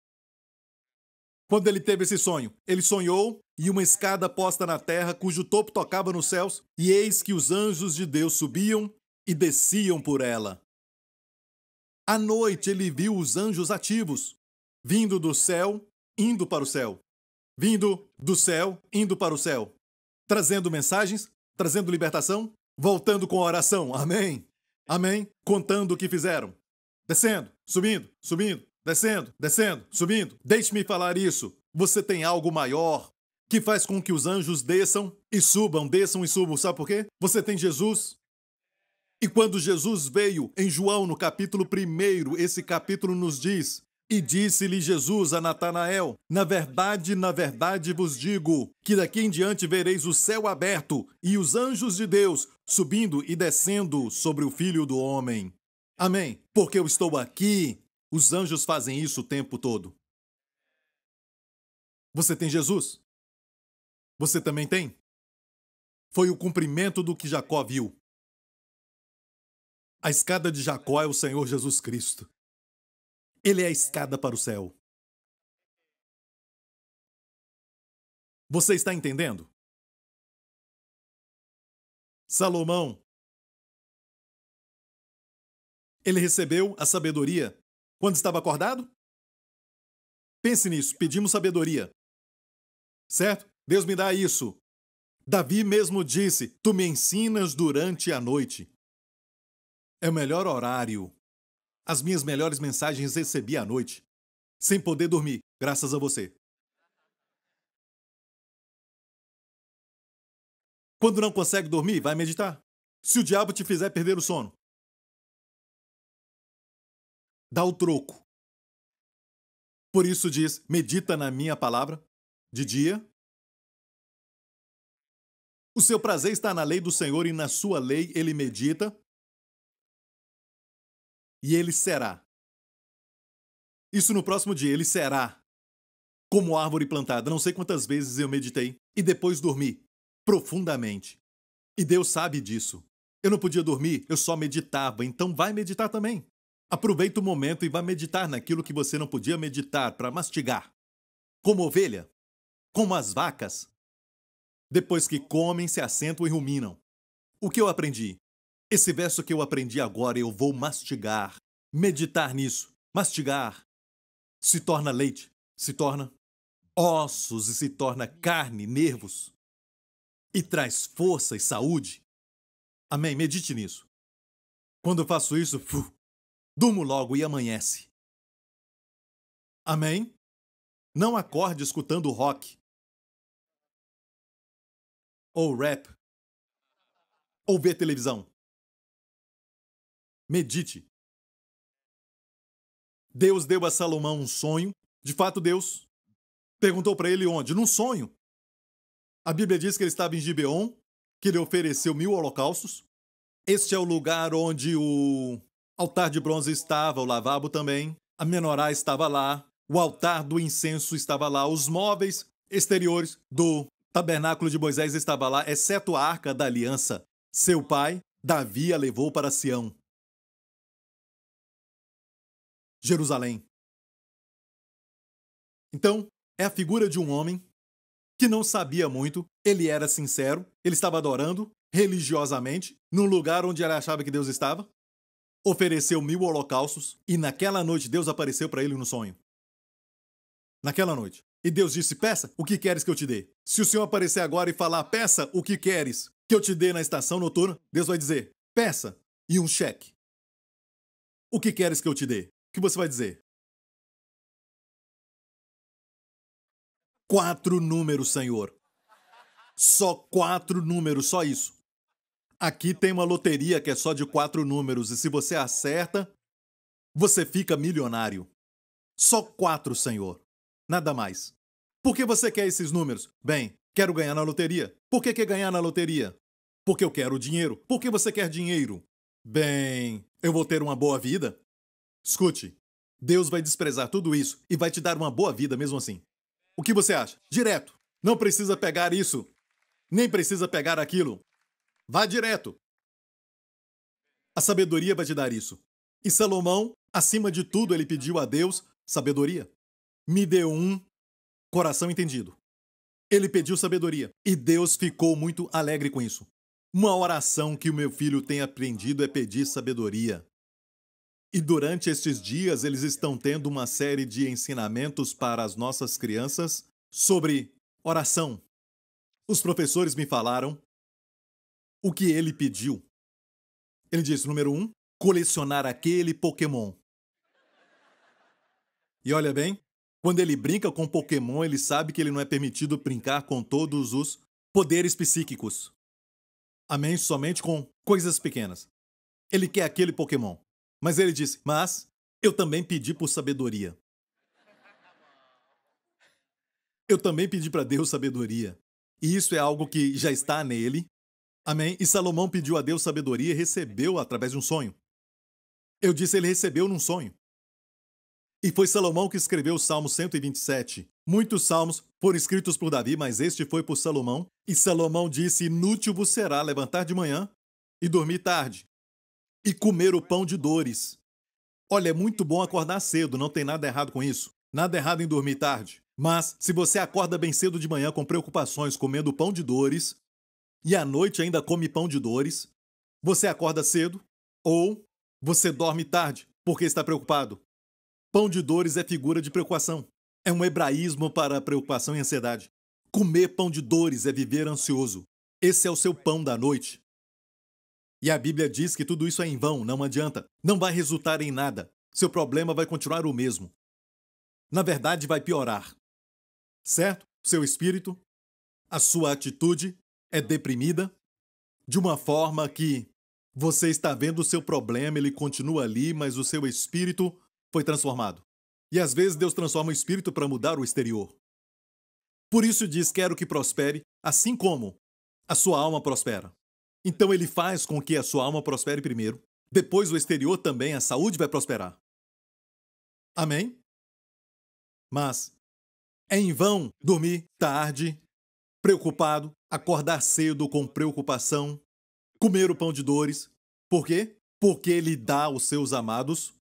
Quando ele teve esse sonho, ele sonhou e uma escada posta na terra, cujo topo tocava nos céus, e eis que os anjos de Deus subiam e desciam por ela. À noite ele viu os anjos ativos, vindo do céu, indo para o céu. Vindo do céu, indo para o céu. Trazendo mensagens, trazendo libertação, voltando com oração. Amém? Amém? Contando o que fizeram. Descendo, subindo, subindo, descendo, descendo, subindo. Deixe-me falar isso. Você tem algo maior que faz com que os anjos desçam e subam, desçam e subam. Sabe por quê? Você tem Jesus. E quando Jesus veio, em João, no capítulo 1, esse capítulo nos diz, e disse-lhe Jesus a Natanael, na verdade vos digo, que daqui em diante vereis o céu aberto e os anjos de Deus subindo e descendo sobre o Filho do Homem. Amém? Porque eu estou aqui. Os anjos fazem isso o tempo todo. Você tem Jesus? Você também tem? Foi o cumprimento do que Jacó viu. A escada de Jacó é o Senhor Jesus Cristo. Ele é a escada para o céu. Você está entendendo? Salomão, ele recebeu a sabedoria quando estava acordado? Pense nisso, pedimos sabedoria. Certo? Deus me dá isso. Davi mesmo disse, tu me ensinas durante a noite. É o melhor horário. As minhas melhores mensagens recebi à noite, sem poder dormir, graças a você. Quando não consegue dormir, vai meditar. Se o diabo te fizer perder o sono, dá o troco. Por isso diz, medita na minha palavra, de dia. O seu prazer está na lei do Senhor e na sua lei ele medita. E ele será. Isso no próximo dia, ele será como árvore plantada. Não sei quantas vezes eu meditei e depois dormi profundamente. E Deus sabe disso. Eu não podia dormir, eu só meditava. Então vai meditar também. Aproveita o momento e vai meditar naquilo que você não podia meditar para mastigar. Como ovelha, como as vacas. Depois que comem, se assentam e ruminam. O que eu aprendi? Esse verso que eu aprendi agora, eu vou mastigar, meditar nisso. Mastigar se torna leite, se torna ossos e se torna carne, nervos. E traz força e saúde. Amém? Medite nisso. Quando eu faço isso, Durmo logo e amanhece. Amém? Não acorde escutando rock, ou rap, ou ver televisão. Medite. Deus deu a Salomão um sonho. De fato, Deus perguntou para ele onde? Num sonho. A Bíblia diz que ele estava em Gibeon, que ele ofereceu 1000 holocaustos. Este é o lugar onde o altar de bronze estava, o lavabo também. A menorá estava lá. O altar do incenso estava lá. Os móveis exteriores do tabernáculo de Moisés estavam lá, exceto a arca da aliança. Seu pai, Davi, a levou para Sião. Jerusalém. Então, é a figura de um homem que não sabia muito, ele era sincero, ele estava adorando religiosamente, num lugar onde ele achava que Deus estava, ofereceu 1000 holocaustos, e naquela noite Deus apareceu para ele no sonho. Naquela noite. E Deus disse, peça, o que queres que eu te dê? Se o Senhor aparecer agora e falar, peça, o que queres que eu te dê na estação noturna, Deus vai dizer, peça, e um cheque. O que queres que eu te dê? O que você vai dizer? 4 números, Senhor. Só 4 números, só isso. Aqui tem uma loteria que é só de 4 números, e se você acerta, você fica milionário. Só 4, Senhor. Nada mais. Por que você quer esses números? Bem, quero ganhar na loteria. Por que quer ganhar na loteria? Porque eu quero dinheiro. Por que você quer dinheiro? Bem, eu vou ter uma boa vida. Escute, Deus vai desprezar tudo isso e vai te dar uma boa vida mesmo assim. O que você acha? Direto. Não precisa pegar isso, nem precisa pegar aquilo. Vá direto. A sabedoria vai te dar isso. E Salomão, acima de tudo, ele pediu a Deus sabedoria. Me deu um coração entendido. Ele pediu sabedoria. E Deus ficou muito alegre com isso. Uma oração que o meu filho tem aprendido é pedir sabedoria. E durante estes dias, eles estão tendo uma série de ensinamentos para as nossas crianças sobre oração. Os professores me falaram o que ele pediu. Ele disse, número 1, colecionar aquele Pokémon. E olha bem, quando ele brinca com Pokémon, ele sabe que ele não é permitido brincar com todos os poderes psíquicos. Amém? Somente com coisas pequenas. Ele quer aquele Pokémon. Mas ele disse, mas eu também pedi por sabedoria. Eu também pedi para Deus sabedoria. E isso é algo que já está nele. Amém? E Salomão pediu a Deus sabedoria e recebeu através de um sonho. Eu disse, ele recebeu num sonho. E foi Salomão que escreveu o Salmo 127. Muitos salmos foram escritos por Davi, mas este foi por Salomão. E Salomão disse, inútil vos será levantar de manhã e dormir tarde, e comer o pão de dores. Olha, é muito bom acordar cedo, não tem nada errado com isso. Nada errado em dormir tarde. Mas, se você acorda bem cedo de manhã com preocupações, comendo pão de dores, e à noite ainda come pão de dores, você acorda cedo ou você dorme tarde porque está preocupado. Pão de dores é figura de preocupação. É um hebraísmo para preocupação e ansiedade. Comer pão de dores é viver ansioso. Esse é o seu pão da noite. E a Bíblia diz que tudo isso é em vão, não adianta. Não vai resultar em nada. Seu problema vai continuar o mesmo. Na verdade, vai piorar. Certo? Seu espírito, a sua atitude é deprimida, de uma forma que você está vendo o seu problema, ele continua ali, mas o seu espírito foi transformado. E às vezes Deus transforma o espírito para mudar o exterior. Por isso diz, quero que prospere, assim como a sua alma prospera. Então ele faz com que a sua alma prospere primeiro, depois o exterior também, a saúde vai prosperar. Amém? Mas é em vão dormir tarde, preocupado, acordar cedo com preocupação, comer o pão de dores. Por quê? Porque ele dá aos seus amados,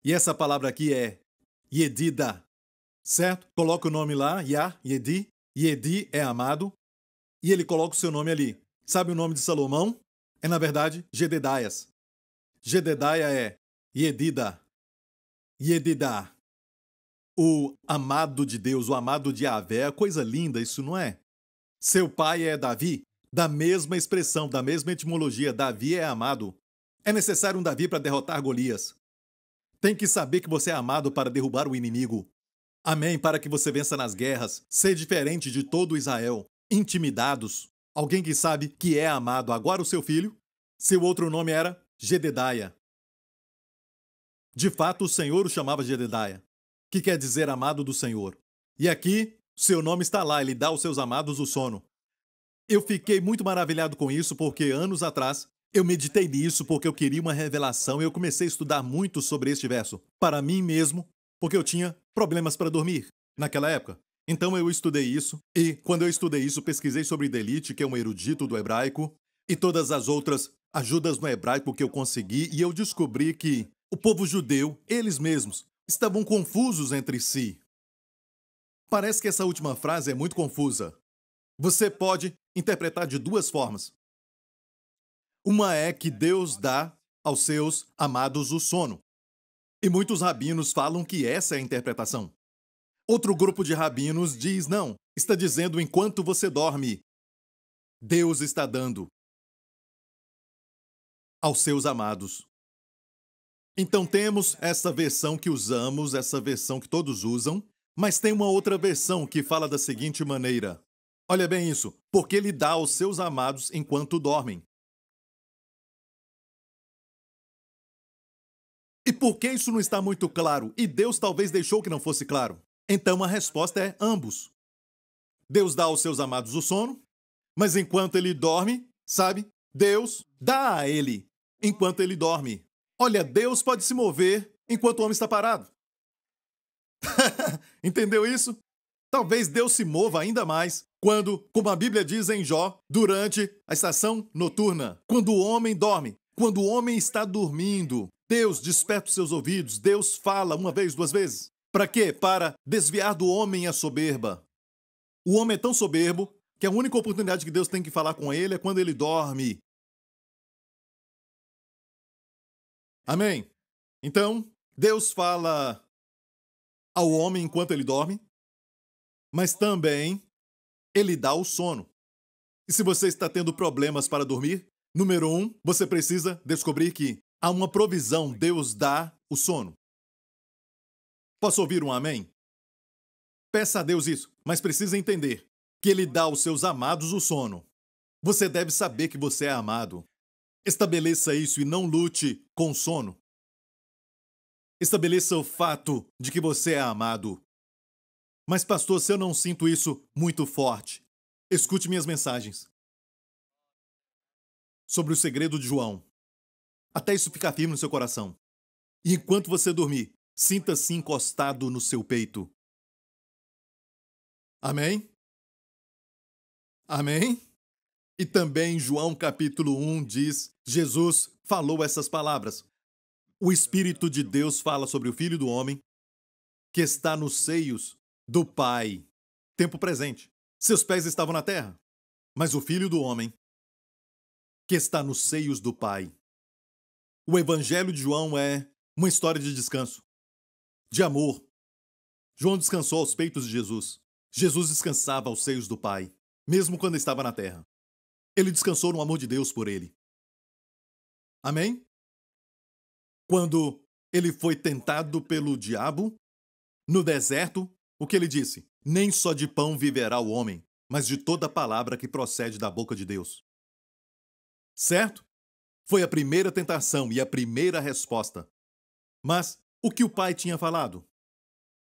e essa palavra aqui é Yedida, certo? Coloca o nome lá, Yah, Yedi. Yedi é amado, e ele coloca o seu nome ali. Sabe o nome de Salomão? É, na verdade, Jededias. Jedediah é Yedida. Yedida. O amado de Deus, o amado de Yahvé, coisa linda, isso não é? Seu pai é Davi, da mesma expressão, da mesma etimologia, Davi é amado. É necessário um Davi para derrotar Golias. Tem que saber que você é amado para derrubar o inimigo. Amém, para que você vença nas guerras, ser diferente de todo Israel, intimidados. Alguém que sabe que é amado. Agora o seu filho, seu outro nome era Jedediah. De fato, o Senhor o chamava Jedediah, que quer dizer amado do Senhor. E aqui, seu nome está lá, ele dá aos seus amados o sono. Eu fiquei muito maravilhado com isso porque anos atrás eu meditei nisso porque eu queria uma revelação e eu comecei a estudar muito sobre este verso, para mim mesmo, porque eu tinha problemas para dormir naquela época. Então eu estudei isso, e quando eu estudei isso, pesquisei sobre Delite, que é um erudito do hebraico, e todas as outras ajudas no hebraico que eu consegui, e eu descobri que o povo judeu, eles mesmos, estavam confusos entre si. Parece que essa última frase é muito confusa. Você pode interpretar de duas formas. Uma é que Deus dá aos seus amados o sono. E muitos rabinos falam que essa é a interpretação. Outro grupo de rabinos diz não, está dizendo enquanto você dorme, Deus está dando aos seus amados. Então temos essa versão que usamos, essa versão que todos usam, mas tem uma outra versão que fala da seguinte maneira. Olha bem isso, porque ele dá aos seus amados enquanto dormem. E por que isso não está muito claro? E Deus talvez deixou que não fosse claro. Então a resposta é ambos. Deus dá aos seus amados o sono, mas enquanto ele dorme, sabe? Deus dá a ele enquanto ele dorme. Olha, Deus pode se mover enquanto o homem está parado. Entendeu isso? Talvez Deus se mova ainda mais quando, como a Bíblia diz em Jó, durante a estação noturna, quando o homem dorme, quando o homem está dormindo, Deus desperta os seus ouvidos, Deus fala uma vez, duas vezes. Para quê? Para desviar do homem a soberba. O homem é tão soberbo que a única oportunidade que Deus tem que falar com ele é quando ele dorme. Amém? Então, Deus fala ao homem enquanto ele dorme, mas também ele dá o sono. E se você está tendo problemas para dormir, número 1, você precisa descobrir que há uma provisão, Deus dá o sono. Posso ouvir um amém? Peça a Deus isso, mas precisa entender que ele dá aos seus amados o sono. Você deve saber que você é amado. Estabeleça isso e não lute com sono. Estabeleça o fato de que você é amado. Mas, pastor, se eu não sinto isso muito forte, escute minhas mensagens sobre o segredo de João. Até isso ficar firme no seu coração. E enquanto você dormir, sinta-se encostado no seu peito. Amém? Amém? E também João capítulo 1 diz, Jesus falou essas palavras. O Espírito de Deus fala sobre o Filho do Homem que está nos seios do Pai. Tempo presente. Seus pés estavam na terra, mas o Filho do Homem que está nos seios do Pai. O Evangelho de João é uma história de descanso, de amor. João descansou aos peitos de Jesus. Jesus descansava aos seios do Pai, mesmo quando estava na terra. Ele descansou no amor de Deus por ele. Amém? Quando ele foi tentado pelo diabo no deserto, o que ele disse? Nem só de pão viverá o homem, mas de toda palavra que procede da boca de Deus. Certo? Foi a primeira tentação e a primeira resposta. Mas o que o pai tinha falado?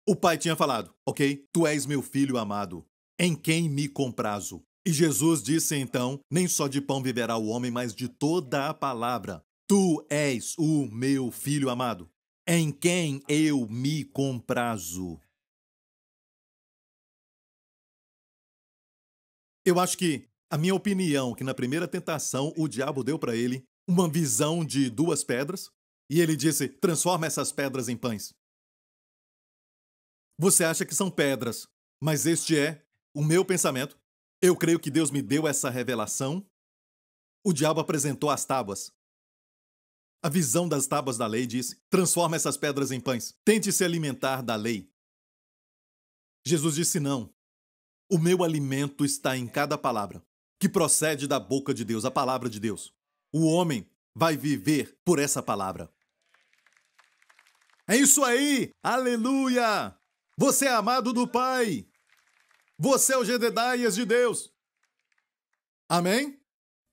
O pai tinha falado, ok, tu és meu filho amado, em quem me comprazo. E Jesus disse então, nem só de pão viverá o homem, mas de toda a palavra. Tu és o meu filho amado, em quem eu me comprazo. Eu acho que a minha opinião, que na primeira tentação o diabo deu para ele uma visão de duas pedras, e ele disse, transforma essas pedras em pães. Você acha que são pedras, mas este é o meu pensamento. Eu creio que Deus me deu essa revelação. O diabo apresentou as tábuas. A visão das tábuas da lei disse, transforma essas pedras em pães. Tente se alimentar da lei. Jesus disse não. O meu alimento está em cada palavra, que procede da boca de Deus, a palavra de Deus. O homem vai viver por essa palavra. É isso aí! Aleluia! Você é amado do Pai. Você é o Jededias de Deus. Amém?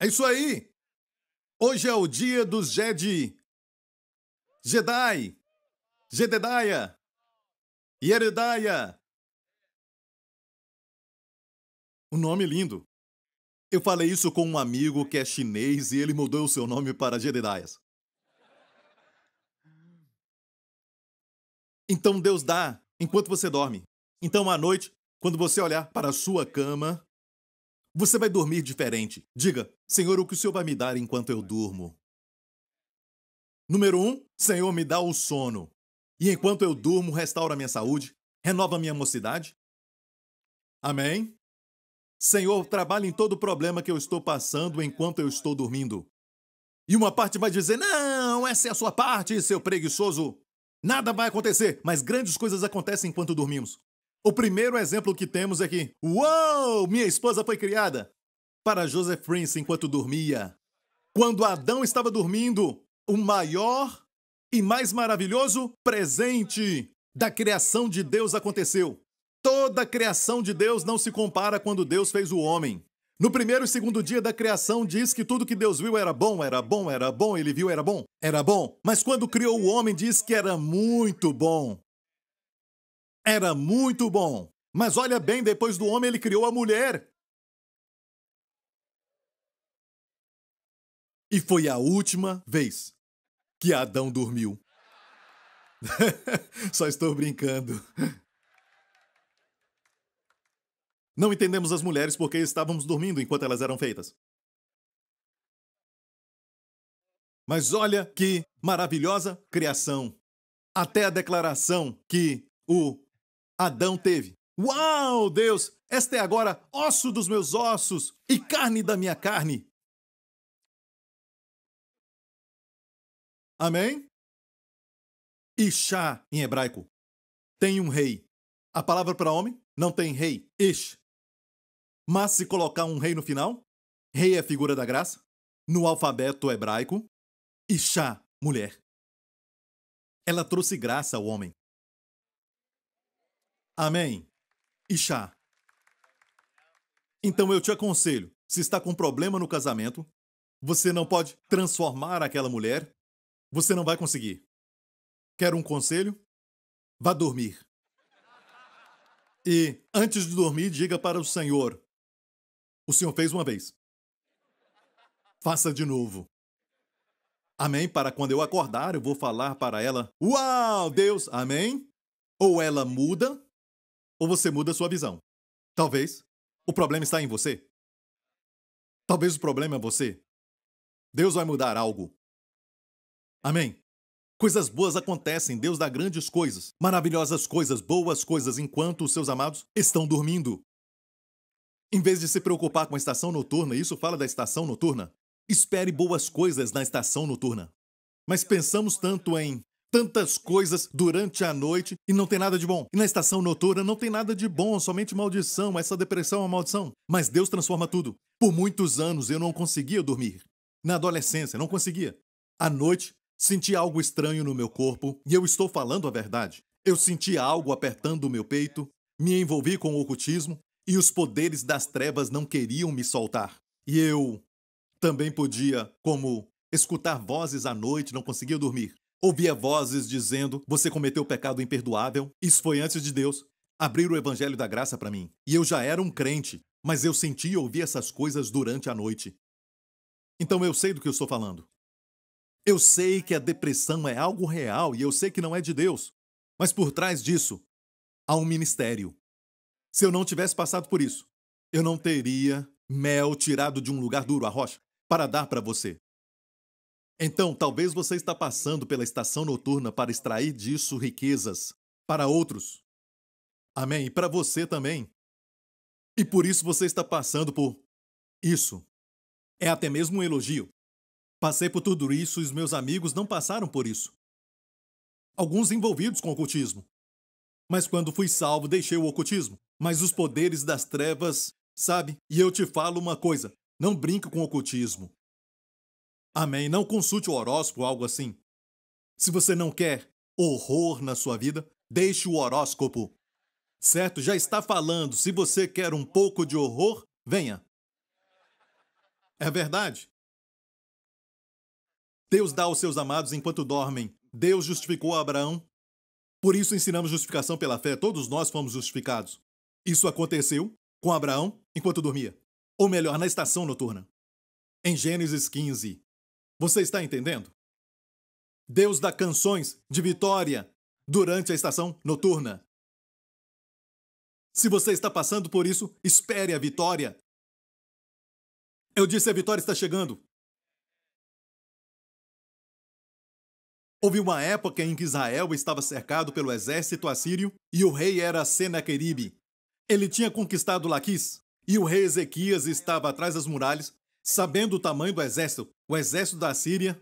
É isso aí. Hoje é o dia dos Jedi. Jedediah. Yerediah. Um nome lindo. Eu falei isso com um amigo que é chinês e ele mudou o seu nome para Jededias. Então Deus dá enquanto você dorme. Então à noite, quando você olhar para a sua cama, você vai dormir diferente. Diga, Senhor, o que o Senhor vai me dar enquanto eu durmo? Número 1, Senhor, me dá o sono. E enquanto eu durmo, restaura a minha saúde, renova a minha mocidade. Amém? Senhor, trabalhe em todo problema que eu estou passando enquanto eu estou dormindo. E uma parte vai dizer, não, essa é a sua parte, seu preguiçoso. Nada vai acontecer, mas grandes coisas acontecem enquanto dormimos. O primeiro exemplo que temos é que, uou, minha esposa foi criada para Joseph Prince enquanto dormia. Quando Adão estava dormindo, o maior e mais maravilhoso presente da criação de Deus aconteceu. Toda a criação de Deus não se compara quando Deus fez o homem. No primeiro e segundo dia da criação diz que tudo que Deus viu era bom, ele viu era bom. Mas quando criou o homem diz que era muito bom. Era muito bom. Mas olha bem, depois do homem ele criou a mulher. E foi a última vez que Adão dormiu. Só estou brincando. Não entendemos as mulheres porque estávamos dormindo enquanto elas eram feitas. Mas olha que maravilhosa criação. Até a declaração que o Adão teve. Uau, Deus! Esta é agora osso dos meus ossos e carne da minha carne. Amém? Ishá, em hebraico, tem um rei. A palavra para homem não tem rei, Ish. Mas se colocar um rei no final, rei é figura da graça. No alfabeto hebraico, Ishá, mulher. Ela trouxe graça ao homem. Amém. Ishá. Então eu te aconselho, se está com problema no casamento, você não pode transformar aquela mulher, você não vai conseguir. Quer um conselho? Vá dormir. E antes de dormir, diga para o Senhor fez uma vez. Faça de novo. Amém? Para quando eu acordar, eu vou falar para ela, uau, Deus, amém? Ou ela muda, ou você muda a sua visão. Talvez o problema está em você. Talvez o problema é você. Deus vai mudar algo. Amém? Coisas boas acontecem, Deus dá grandes coisas, maravilhosas coisas, boas coisas, enquanto os seus amados estão dormindo. Em vez de se preocupar com a estação noturna, isso fala da estação noturna, espere boas coisas na estação noturna. Mas pensamos tanto em tantas coisas durante a noite e não tem nada de bom. E na estação noturna não tem nada de bom, somente maldição, essa depressão é uma maldição. Mas Deus transforma tudo. Por muitos anos eu não conseguia dormir. Na adolescência, não conseguia. À noite, senti algo estranho no meu corpo e eu estou falando a verdade. Eu senti algo apertando o meu peito, me envolvi com o ocultismo e os poderes das trevas não queriam me soltar. E eu também podia, como escutar vozes à noite, não conseguia dormir. Ouvia vozes dizendo, você cometeu pecado imperdoável. Isso foi antes de Deus abrir o evangelho da graça para mim. E eu já era um crente, mas eu sentia e ouvia essas coisas durante a noite. Então eu sei do que eu estou falando. Eu sei que a depressão é algo real e eu sei que não é de Deus. Mas por trás disso, há um ministério. Se eu não tivesse passado por isso, eu não teria mel tirado de um lugar duro, a rocha, para dar para você. Então, talvez você está passando pela estação noturna para extrair disso riquezas para outros. Amém? E para você também. E por isso você está passando por isso. É até mesmo um elogio. Passei por tudo isso e os meus amigos não passaram por isso. Alguns envolvidos com o ocultismo. Mas quando fui salvo, deixei o ocultismo. Mas os poderes das trevas, sabe? E eu te falo uma coisa, não brinque com o ocultismo. Amém? Não consulte o horóscopo ou algo assim. Se você não quer horror na sua vida, deixe o horóscopo. Certo? Já está falando. Se você quer um pouco de horror, venha. É verdade. Deus dá aos seus amados enquanto dormem. Deus justificou Abraão. Por isso ensinamos justificação pela fé. Todos nós fomos justificados. Isso aconteceu com Abraão enquanto dormia. Ou melhor, na estação noturna. Em Gênesis 15. Você está entendendo? Deus dá canções de vitória durante a estação noturna. Se você está passando por isso, espere a vitória. Eu disse, a vitória está chegando. Houve uma época em que Israel estava cercado pelo exército assírio e o rei era Senaqueribe. Ele tinha conquistado Laquis e o rei Ezequias estava atrás das muralhas, sabendo o tamanho do exército. O exército da Síria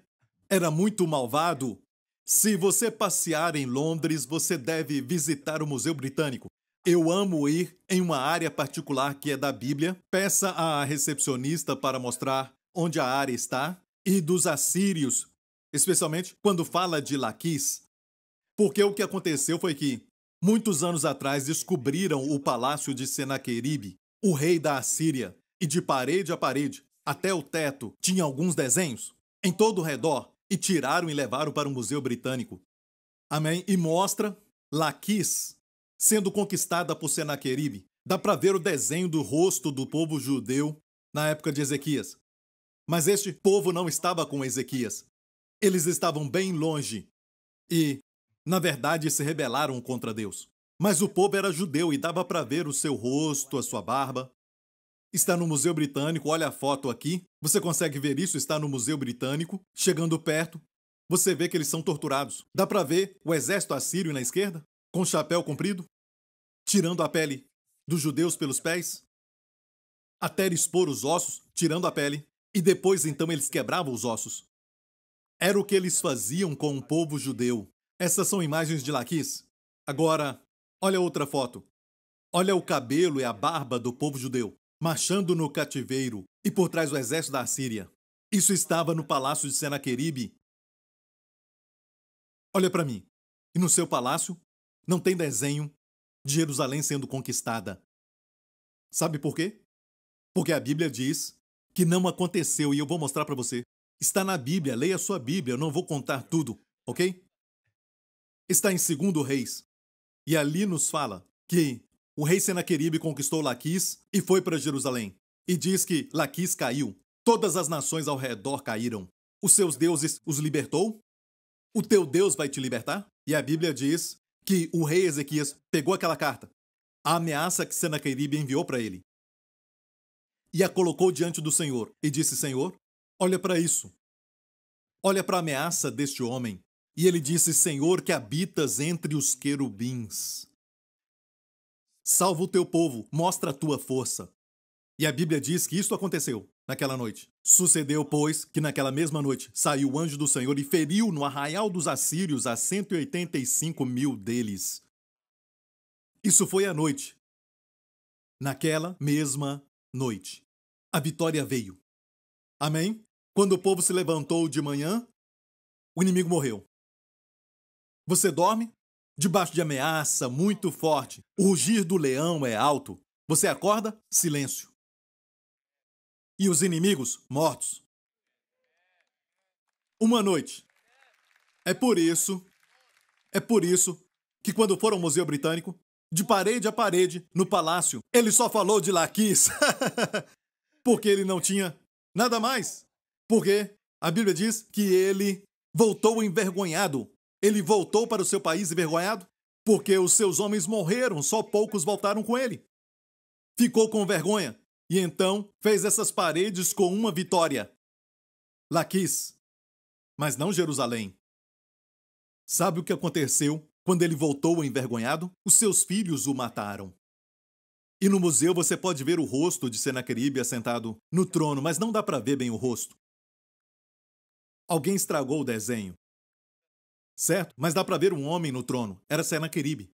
era muito malvado. Se você passear em Londres, você deve visitar o Museu Britânico. Eu amo ir em uma área particular que é da Bíblia. Peça à recepcionista para mostrar onde a área está. E dos assírios, especialmente quando fala de Laquis. Porque o que aconteceu foi que, muitos anos atrás, descobriram o palácio de Senaqueribe, o rei da Assíria. E de parede a parede, até o teto, tinha alguns desenhos em todo o redor. E tiraram e levaram para o Museu Britânico. Amém? E mostra Laquis sendo conquistada por Senaqueribe. Dá para ver o desenho do rosto do povo judeu na época de Ezequias. Mas este povo não estava com Ezequias. Eles estavam bem longe e, na verdade, se rebelaram contra Deus. Mas o povo era judeu e dava para ver o seu rosto, a sua barba. Está no Museu Britânico, olha a foto aqui. Você consegue ver isso? Está no Museu Britânico. Chegando perto, você vê que eles são torturados. Dá para ver o exército assírio na esquerda, com chapéu comprido, tirando a pele dos judeus pelos pés, até expor os ossos, tirando a pele, e depois então eles quebravam os ossos. Era o que eles faziam com o povo judeu. Essas são imagens de Laquis. Agora, olha outra foto. Olha o cabelo e a barba do povo judeu, marchando no cativeiro e por trás do exército da Assíria. Isso estava no palácio de Senaqueribe. Olha para mim. E no seu palácio não tem desenho de Jerusalém sendo conquistada. Sabe por quê? Porque a Bíblia diz que não aconteceu e eu vou mostrar para você. Está na Bíblia, leia a sua Bíblia, eu não vou contar tudo, ok? Está em 2 Reis. E ali nos fala que o rei Senaqueribe conquistou Laquis e foi para Jerusalém. E diz que Laquis caiu. Todas as nações ao redor caíram. Os seus deuses os libertou? O teu Deus vai te libertar? E a Bíblia diz que o rei Ezequias pegou aquela carta, a ameaça que Senaqueribe enviou para ele, e a colocou diante do Senhor. E disse, Senhor, olha para isso. Olha para a ameaça deste homem. E ele disse, Senhor, que habitas entre os querubins. Salva o teu povo, mostra a tua força. E a Bíblia diz que isso aconteceu naquela noite. Sucedeu, pois, que naquela mesma noite saiu o anjo do Senhor e feriu no arraial dos assírios a 185 mil deles. Isso foi à noite. Naquela mesma noite, a vitória veio. Amém? Quando o povo se levantou de manhã, o inimigo morreu. Você dorme? Debaixo de ameaça muito forte. O rugir do leão é alto. Você acorda? Silêncio. E os inimigos mortos. Uma noite. É por isso que quando foram ao Museu Britânico, de parede a parede, no palácio, ele só falou de Laquis. Porque ele não tinha nada mais. Porque a Bíblia diz que ele voltou envergonhado. Ele voltou para o seu país envergonhado porque os seus homens morreram, só poucos voltaram com ele. Ficou com vergonha e então fez essas paredes com uma vitória. Laquis, mas não Jerusalém. Sabe o que aconteceu quando ele voltou envergonhado? Os seus filhos o mataram. E no museu você pode ver o rosto de Senaqueribe assentado no trono, mas não dá para ver bem o rosto. Alguém estragou o desenho. Certo? Mas dá para ver um homem no trono. Era Senaqueribe.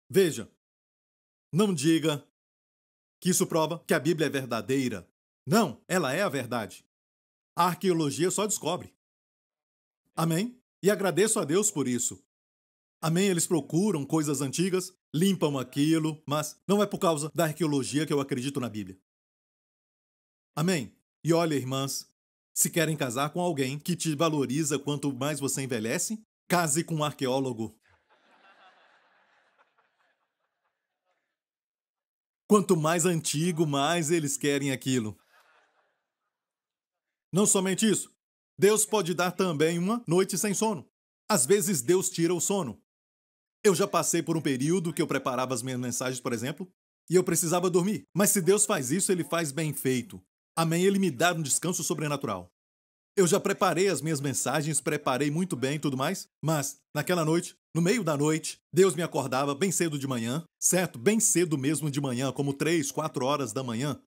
Veja, não diga que isso prova que a Bíblia é verdadeira. Não, ela é a verdade. A arqueologia só descobre. Amém? E agradeço a Deus por isso. Amém? Eles procuram coisas antigas, limpam aquilo, mas não é por causa da arqueologia que eu acredito na Bíblia. Amém? E olha, irmãs, se querem casar com alguém que te valoriza quanto mais você envelhece, case com um arqueólogo. Quanto mais antigo, mais eles querem aquilo. Não somente isso, Deus pode dar também uma noite sem sono. Às vezes Deus tira o sono. Eu já passei por um período que eu preparava as minhas mensagens, por exemplo, e eu precisava dormir. Mas se Deus faz isso, Ele faz bem feito. Amém? Ele me dá um descanso sobrenatural. Eu já preparei as minhas mensagens, preparei muito bem e tudo mais, mas naquela noite, no meio da noite, Deus me acordava bem cedo de manhã, certo? Bem cedo mesmo de manhã, como 3, 4 horas da manhã.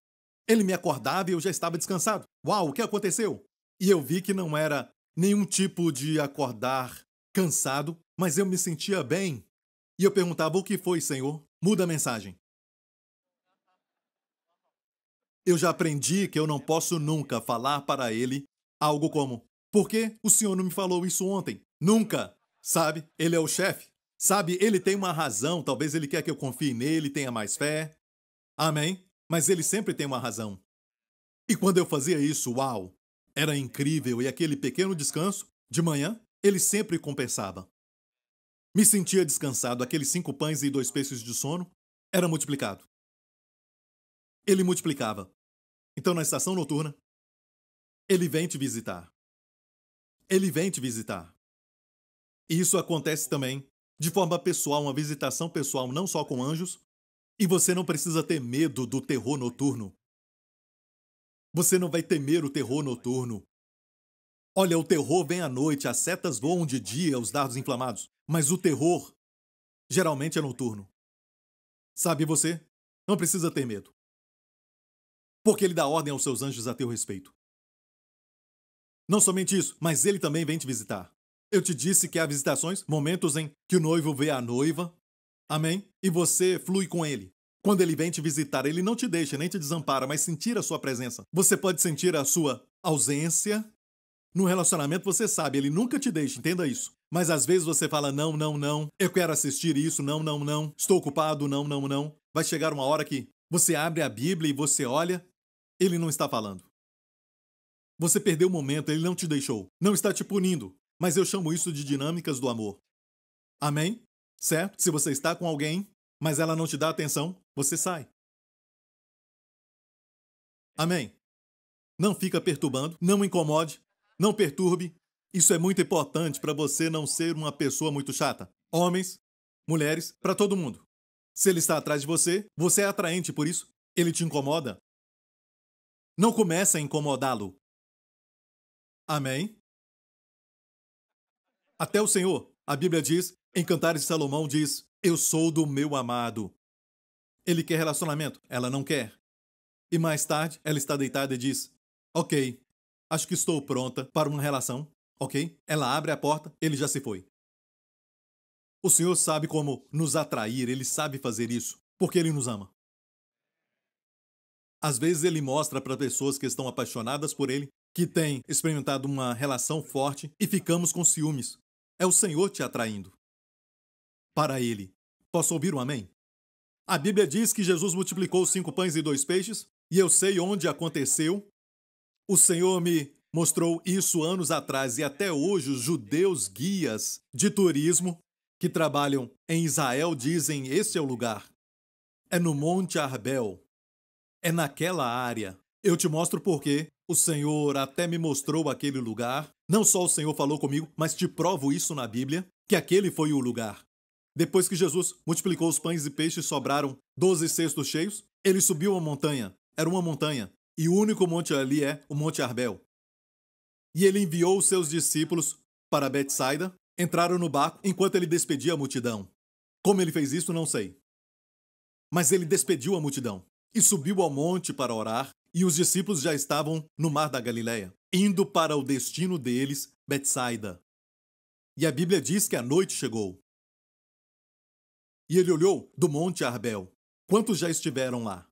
Ele me acordava e eu já estava descansado. Uau, o que aconteceu? E eu vi que não era nenhum tipo de acordar cansado, mas eu me sentia bem. E eu perguntava: o que foi, Senhor? Muda a mensagem. Eu já aprendi que eu não posso nunca falar para ele algo como: por que o senhor não me falou isso ontem? Nunca! Sabe? Ele é o chefe. Sabe? Ele tem uma razão. Talvez ele quer que eu confie nele, tenha mais fé. Amém? Mas ele sempre tem uma razão. E quando eu fazia isso, uau! Era incrível. E aquele pequeno descanso, de manhã, ele sempre compensava. Me sentia descansado. Aqueles 5 pães e 2 peixes de sono era multiplicado. Ele multiplicava. Então, na estação noturna, ele vem te visitar. Ele vem te visitar. E isso acontece também de forma pessoal, uma visitação pessoal, não só com anjos. E você não precisa ter medo do terror noturno. Você não vai temer o terror noturno. Olha, o terror vem à noite, as setas voam de dia, os dardos inflamados. Mas o terror, geralmente, é noturno. Sabe você? Não precisa ter medo. Porque ele dá ordem aos seus anjos a teu respeito. Não somente isso, mas ele também vem te visitar. Eu te disse que há visitações, momentos em que o noivo vê a noiva, amém? E você flui com ele. Quando ele vem te visitar, ele não te deixa, nem te desampara, mas sentir a sua presença. Você pode sentir a sua ausência. No relacionamento, você sabe, ele nunca te deixa, entenda isso. Mas às vezes você fala: não, não, não, eu quero assistir isso, não, não, não, estou ocupado, não, não, não. Vai chegar uma hora que você abre a Bíblia e você olha, ele não está falando. Você perdeu o momento, ele não te deixou. Não está te punindo. Mas eu chamo isso de dinâmicas do amor. Amém? Certo? Se você está com alguém, mas ela não te dá atenção, você sai. Amém? Não fica perturbando, não incomode, não perturbe. Isso é muito importante para você não ser uma pessoa muito chata. Homens, mulheres, para todo mundo. Se ele está atrás de você, você é atraente por isso. Ele te incomoda. Não comece a incomodá-lo. Amém? Até o Senhor, a Bíblia diz, em Cantares de Salomão diz: eu sou do meu amado. Ele quer relacionamento, ela não quer. E mais tarde, ela está deitada e diz: ok, acho que estou pronta para uma relação. Ok? Ela abre a porta, ele já se foi. O Senhor sabe como nos atrair, ele sabe fazer isso, porque ele nos ama. Às vezes ele mostra para pessoas que estão apaixonadas por ele, que têm experimentado uma relação forte e ficamos com ciúmes. É o Senhor te atraindo para ele. Posso ouvir um amém? A Bíblia diz que Jesus multiplicou os 5 pães e 2 peixes, e eu sei onde aconteceu. O Senhor me mostrou isso anos atrás, e até hoje os judeus guias de turismo que trabalham em Israel dizem: esse é o lugar. É no Monte Arbel. É naquela área. Eu te mostro porque o Senhor até me mostrou aquele lugar. Não só o Senhor falou comigo, mas te provo isso na Bíblia, que aquele foi o lugar. Depois que Jesus multiplicou os pães e peixes, sobraram 12 cestos cheios. Ele subiu a montanha. Era uma montanha. E o único monte ali é o Monte Arbel. E ele enviou os seus discípulos para Betsaida. Entraram no barco enquanto ele despedia a multidão. Como ele fez isso, não sei. Mas ele despediu a multidão e subiu ao monte para orar. E os discípulos já estavam no mar da Galileia, indo para o destino deles, Betsaida. E a Bíblia diz que a noite chegou. E ele olhou do Monte Arbel. Quantos já estiveram lá?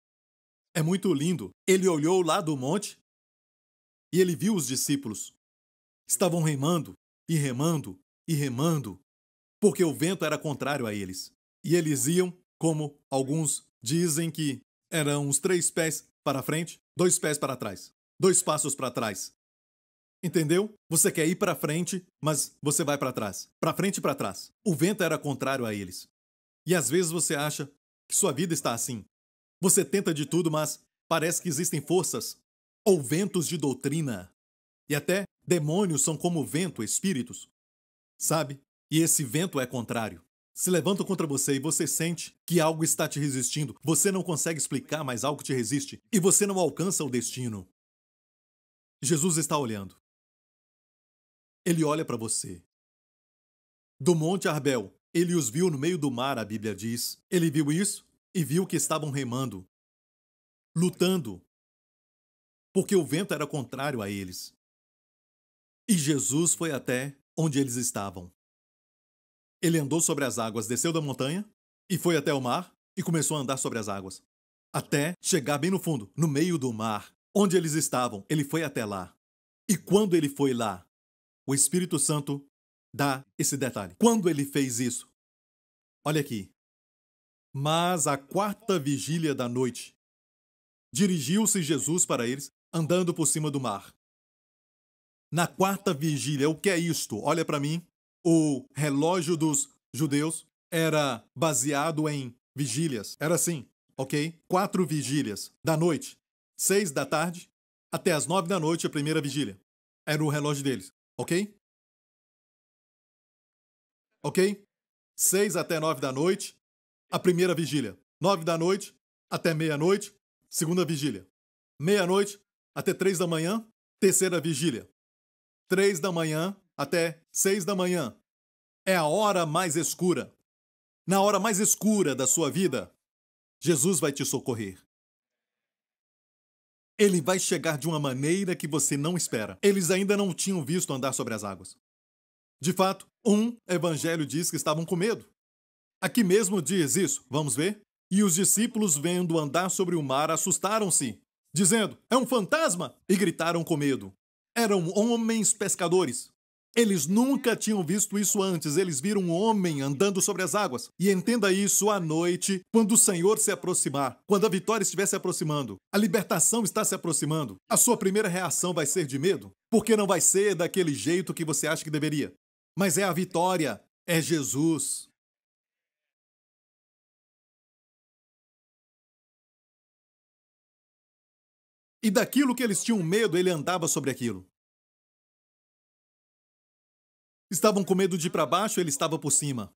É muito lindo. Ele olhou lá do monte e ele viu os discípulos. Estavam remando, e remando, e remando. porque o vento era contrário a eles. E eles iam, como alguns dizem que eram uns 3 pés para frente, 2 pés para trás, 2 passos para trás. Entendeu? Você quer ir para frente, mas você vai para trás. Para frente e para trás. O vento era contrário a eles. E às vezes você acha que sua vida está assim. Você tenta de tudo, mas parece que existem forças ou ventos de doutrina. E até demônios são como vento, espíritos. Sabe? E esse vento é contrário. Se levanta contra você e você sente que algo está te resistindo. Você não consegue explicar, mas algo te resiste. E você não alcança o destino. Jesus está olhando. Ele olha para você. Do Monte Arbel, ele os viu no meio do mar, a Bíblia diz. Ele viu isso e viu que estavam remando, lutando, porque o vento era contrário a eles. E Jesus foi até onde eles estavam. Ele andou sobre as águas, desceu da montanha e foi até o mar e começou a andar sobre as águas, até chegar bem no fundo, no meio do mar, onde eles estavam. Ele foi até lá. E quando ele foi lá, o Espírito Santo dá esse detalhe. Quando ele fez isso, olha aqui. Mas à 4ª vigília da noite, dirigiu-se Jesus para eles, andando por cima do mar. Na 4ª vigília, o que é isto? Olha para mim. O relógio dos judeus era baseado em vigílias. Era assim, ok? 4 vigílias da noite. 6 da tarde até as 9 da noite, a primeira vigília. Era o relógio deles, ok? Ok? 6 até 9 da noite, a primeira vigília. 9 da noite até meia-noite, segunda vigília. Meia-noite até 3 da manhã, terceira vigília. 3 da manhã até 6 da manhã. É a hora mais escura. Na hora mais escura da sua vida, Jesus vai te socorrer. Ele vai chegar de uma maneira que você não espera. Eles ainda não tinham visto andar sobre as águas. De fato, um evangelho diz que estavam com medo. Aqui mesmo diz isso, vamos ver? E os discípulos, vendo andar sobre o mar, assustaram-se, dizendo: é um fantasma! E gritaram com medo. Eram homens pescadores. Eles nunca tinham visto isso antes. Eles viram um homem andando sobre as águas. E entenda isso à noite, quando o Senhor se aproximar, quando a vitória estiver se aproximando, a libertação está se aproximando, a sua primeira reação vai ser de medo, porque não vai ser daquele jeito que você acha que deveria. Mas é a vitória, é Jesus. E daquilo que eles tinham medo, ele andava sobre aquilo. Estavam com medo de ir para baixo, ele estava por cima.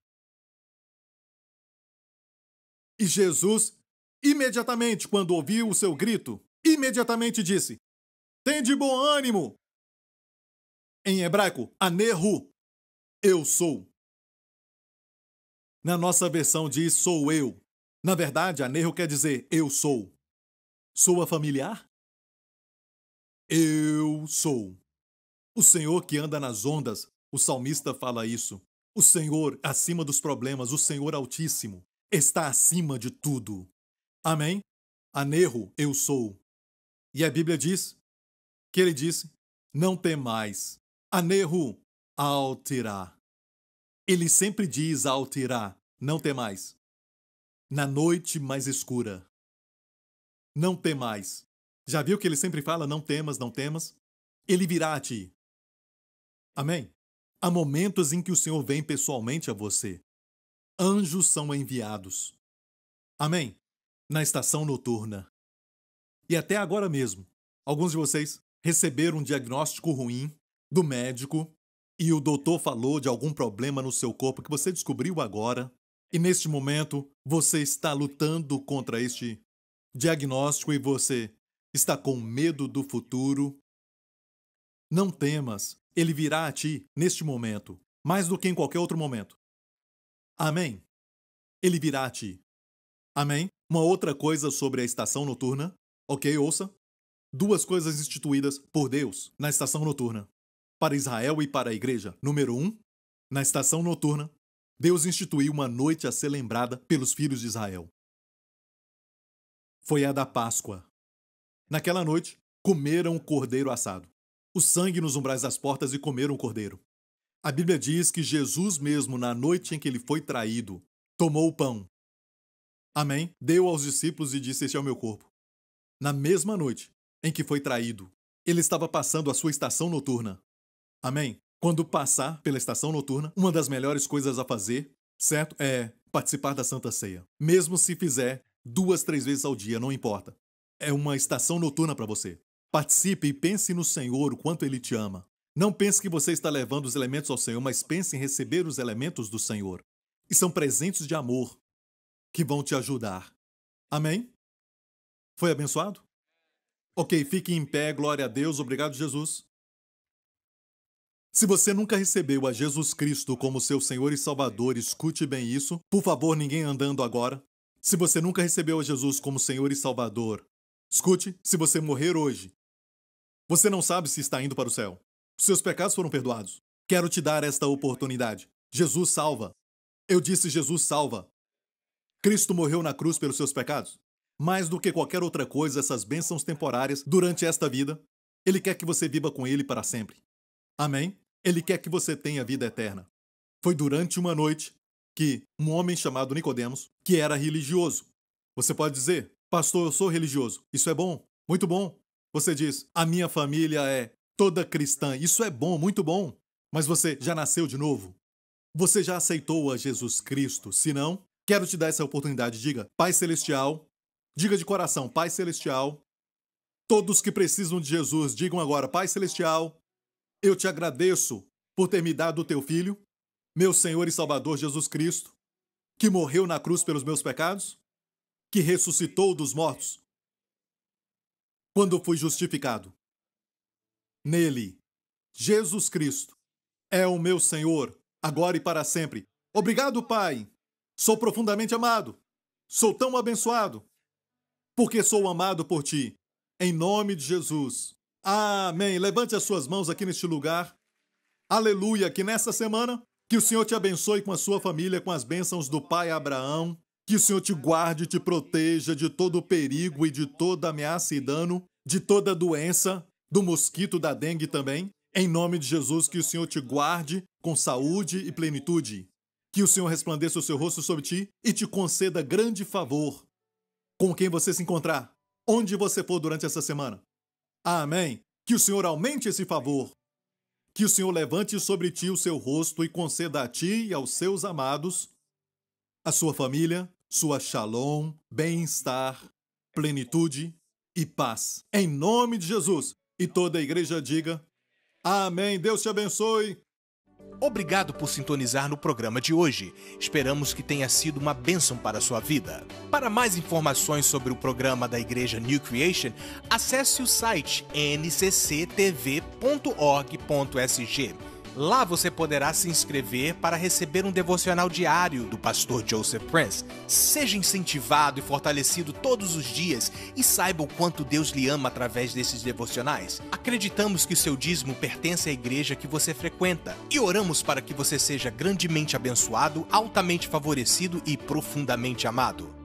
E Jesus, imediatamente, quando ouviu o seu grito, imediatamente disse: tende bom ânimo. Em hebraico, anehu, eu sou. Na nossa versão diz sou eu. Na verdade, anehu quer dizer eu sou. Soa familiar? Eu sou. O Senhor que anda nas ondas, o salmista fala isso. O Senhor acima dos problemas, o Senhor Altíssimo, está acima de tudo. Amém? Anehu, eu sou. E a Bíblia diz que ele disse: não temais. Anehu, altirá. Ele sempre diz altirá, não temais. Na noite mais escura. Não temais. Já viu que ele sempre fala não temas, não temas? Ele virá a ti. Amém? Há momentos em que o Senhor vem pessoalmente a você. Anjos são enviados. Amém? Na estação noturna. E até agora mesmo, alguns de vocês receberam um diagnóstico ruim do médico e o doutor falou de algum problema no seu corpo que você descobriu agora. E neste momento, você está lutando contra este diagnóstico e você está com medo do futuro. Não temas, ele virá a ti neste momento, mais do que em qualquer outro momento. Amém? Ele virá a ti. Amém? Uma outra coisa sobre a estação noturna, ok? Ouça. 2 coisas instituídas por Deus na estação noturna, para Israel e para a igreja. Número 1, na estação noturna, Deus instituiu uma noite a ser lembrada pelos filhos de Israel. Foi a da Páscoa. Naquela noite, comeram o cordeiro assado. O sangue nos umbrais das portas e comeram o cordeiro. A Bíblia diz que Jesus mesmo, na noite em que ele foi traído, tomou o pão. Amém? Deu aos discípulos e disse: este é o meu corpo. Na mesma noite em que foi traído, ele estava passando a sua estação noturna. Amém? Quando passar pela estação noturna, uma das melhores coisas a fazer, certo? É participar da Santa Ceia. Mesmo se fizer 2, 3 vezes ao dia, não importa. É uma estação noturna para você. Participe e pense no Senhor, o quanto Ele te ama. Não pense que você está levando os elementos ao Senhor, mas pense em receber os elementos do Senhor. E são presentes de amor que vão te ajudar. Amém? Foi abençoado? Ok, fique em pé, glória a Deus, obrigado, Jesus. Se você nunca recebeu a Jesus Cristo como seu Senhor e Salvador, escute bem isso. Por favor, ninguém andando agora. Se você nunca recebeu a Jesus como Senhor e Salvador, escute, se você morrer hoje, você não sabe se está indo para o céu. Os seus pecados foram perdoados. Quero te dar esta oportunidade. Jesus salva. Eu disse: Jesus salva. Cristo morreu na cruz pelos seus pecados. Mais do que qualquer outra coisa, essas bênçãos temporárias durante esta vida, Ele quer que você viva com Ele para sempre. Amém? Ele quer que você tenha vida eterna. Foi durante uma noite que um homem chamado Nicodemos, que era religioso. Você pode dizer: pastor, eu sou religioso. Isso é bom, muito bom. Você diz: a minha família é toda cristã. Isso é bom, muito bom. Mas você já nasceu de novo? Você já aceitou a Jesus Cristo? Se não, quero te dar essa oportunidade. Diga: Pai Celestial. Diga de coração: Pai Celestial. Todos que precisam de Jesus, digam agora: Pai Celestial, eu te agradeço por ter me dado o teu Filho, meu Senhor e Salvador Jesus Cristo, que morreu na cruz pelos meus pecados, que ressuscitou dos mortos quando fui justificado. Nele, Jesus Cristo é o meu Senhor, agora e para sempre. Obrigado, Pai. Sou profundamente amado. Sou tão abençoado, porque sou amado por Ti. Em nome de Jesus. Amém. Levante as suas mãos aqui neste lugar. Aleluia. Que nessa semana, que o Senhor te abençoe com a sua família, com as bênçãos do Pai Abraão. Que o Senhor te guarde e te proteja de todo perigo e de toda ameaça e dano, de toda doença, do mosquito, da dengue também. Em nome de Jesus, que o Senhor te guarde com saúde e plenitude. Que o Senhor resplandeça o seu rosto sobre ti e te conceda grande favor com quem você se encontrar, onde você for durante essa semana. Amém. Que o Senhor aumente esse favor. Que o Senhor levante sobre ti o seu rosto e conceda a ti e aos seus amados, a sua família, sua shalom, bem-estar, plenitude e paz. Em nome de Jesus. E toda a igreja diga: amém. Deus te abençoe. Obrigado por sintonizar no programa de hoje. Esperamos que tenha sido uma bênção para a sua vida. Para mais informações sobre o programa da Igreja New Creation, acesse o site ncctv.org.sg. Lá você poderá se inscrever para receber um devocional diário do pastor Joseph Prince. Seja incentivado e fortalecido todos os dias e saiba o quanto Deus lhe ama através desses devocionais. Acreditamos que o seu dízimo pertence à igreja que você frequenta e oramos para que você seja grandemente abençoado, altamente favorecido e profundamente amado.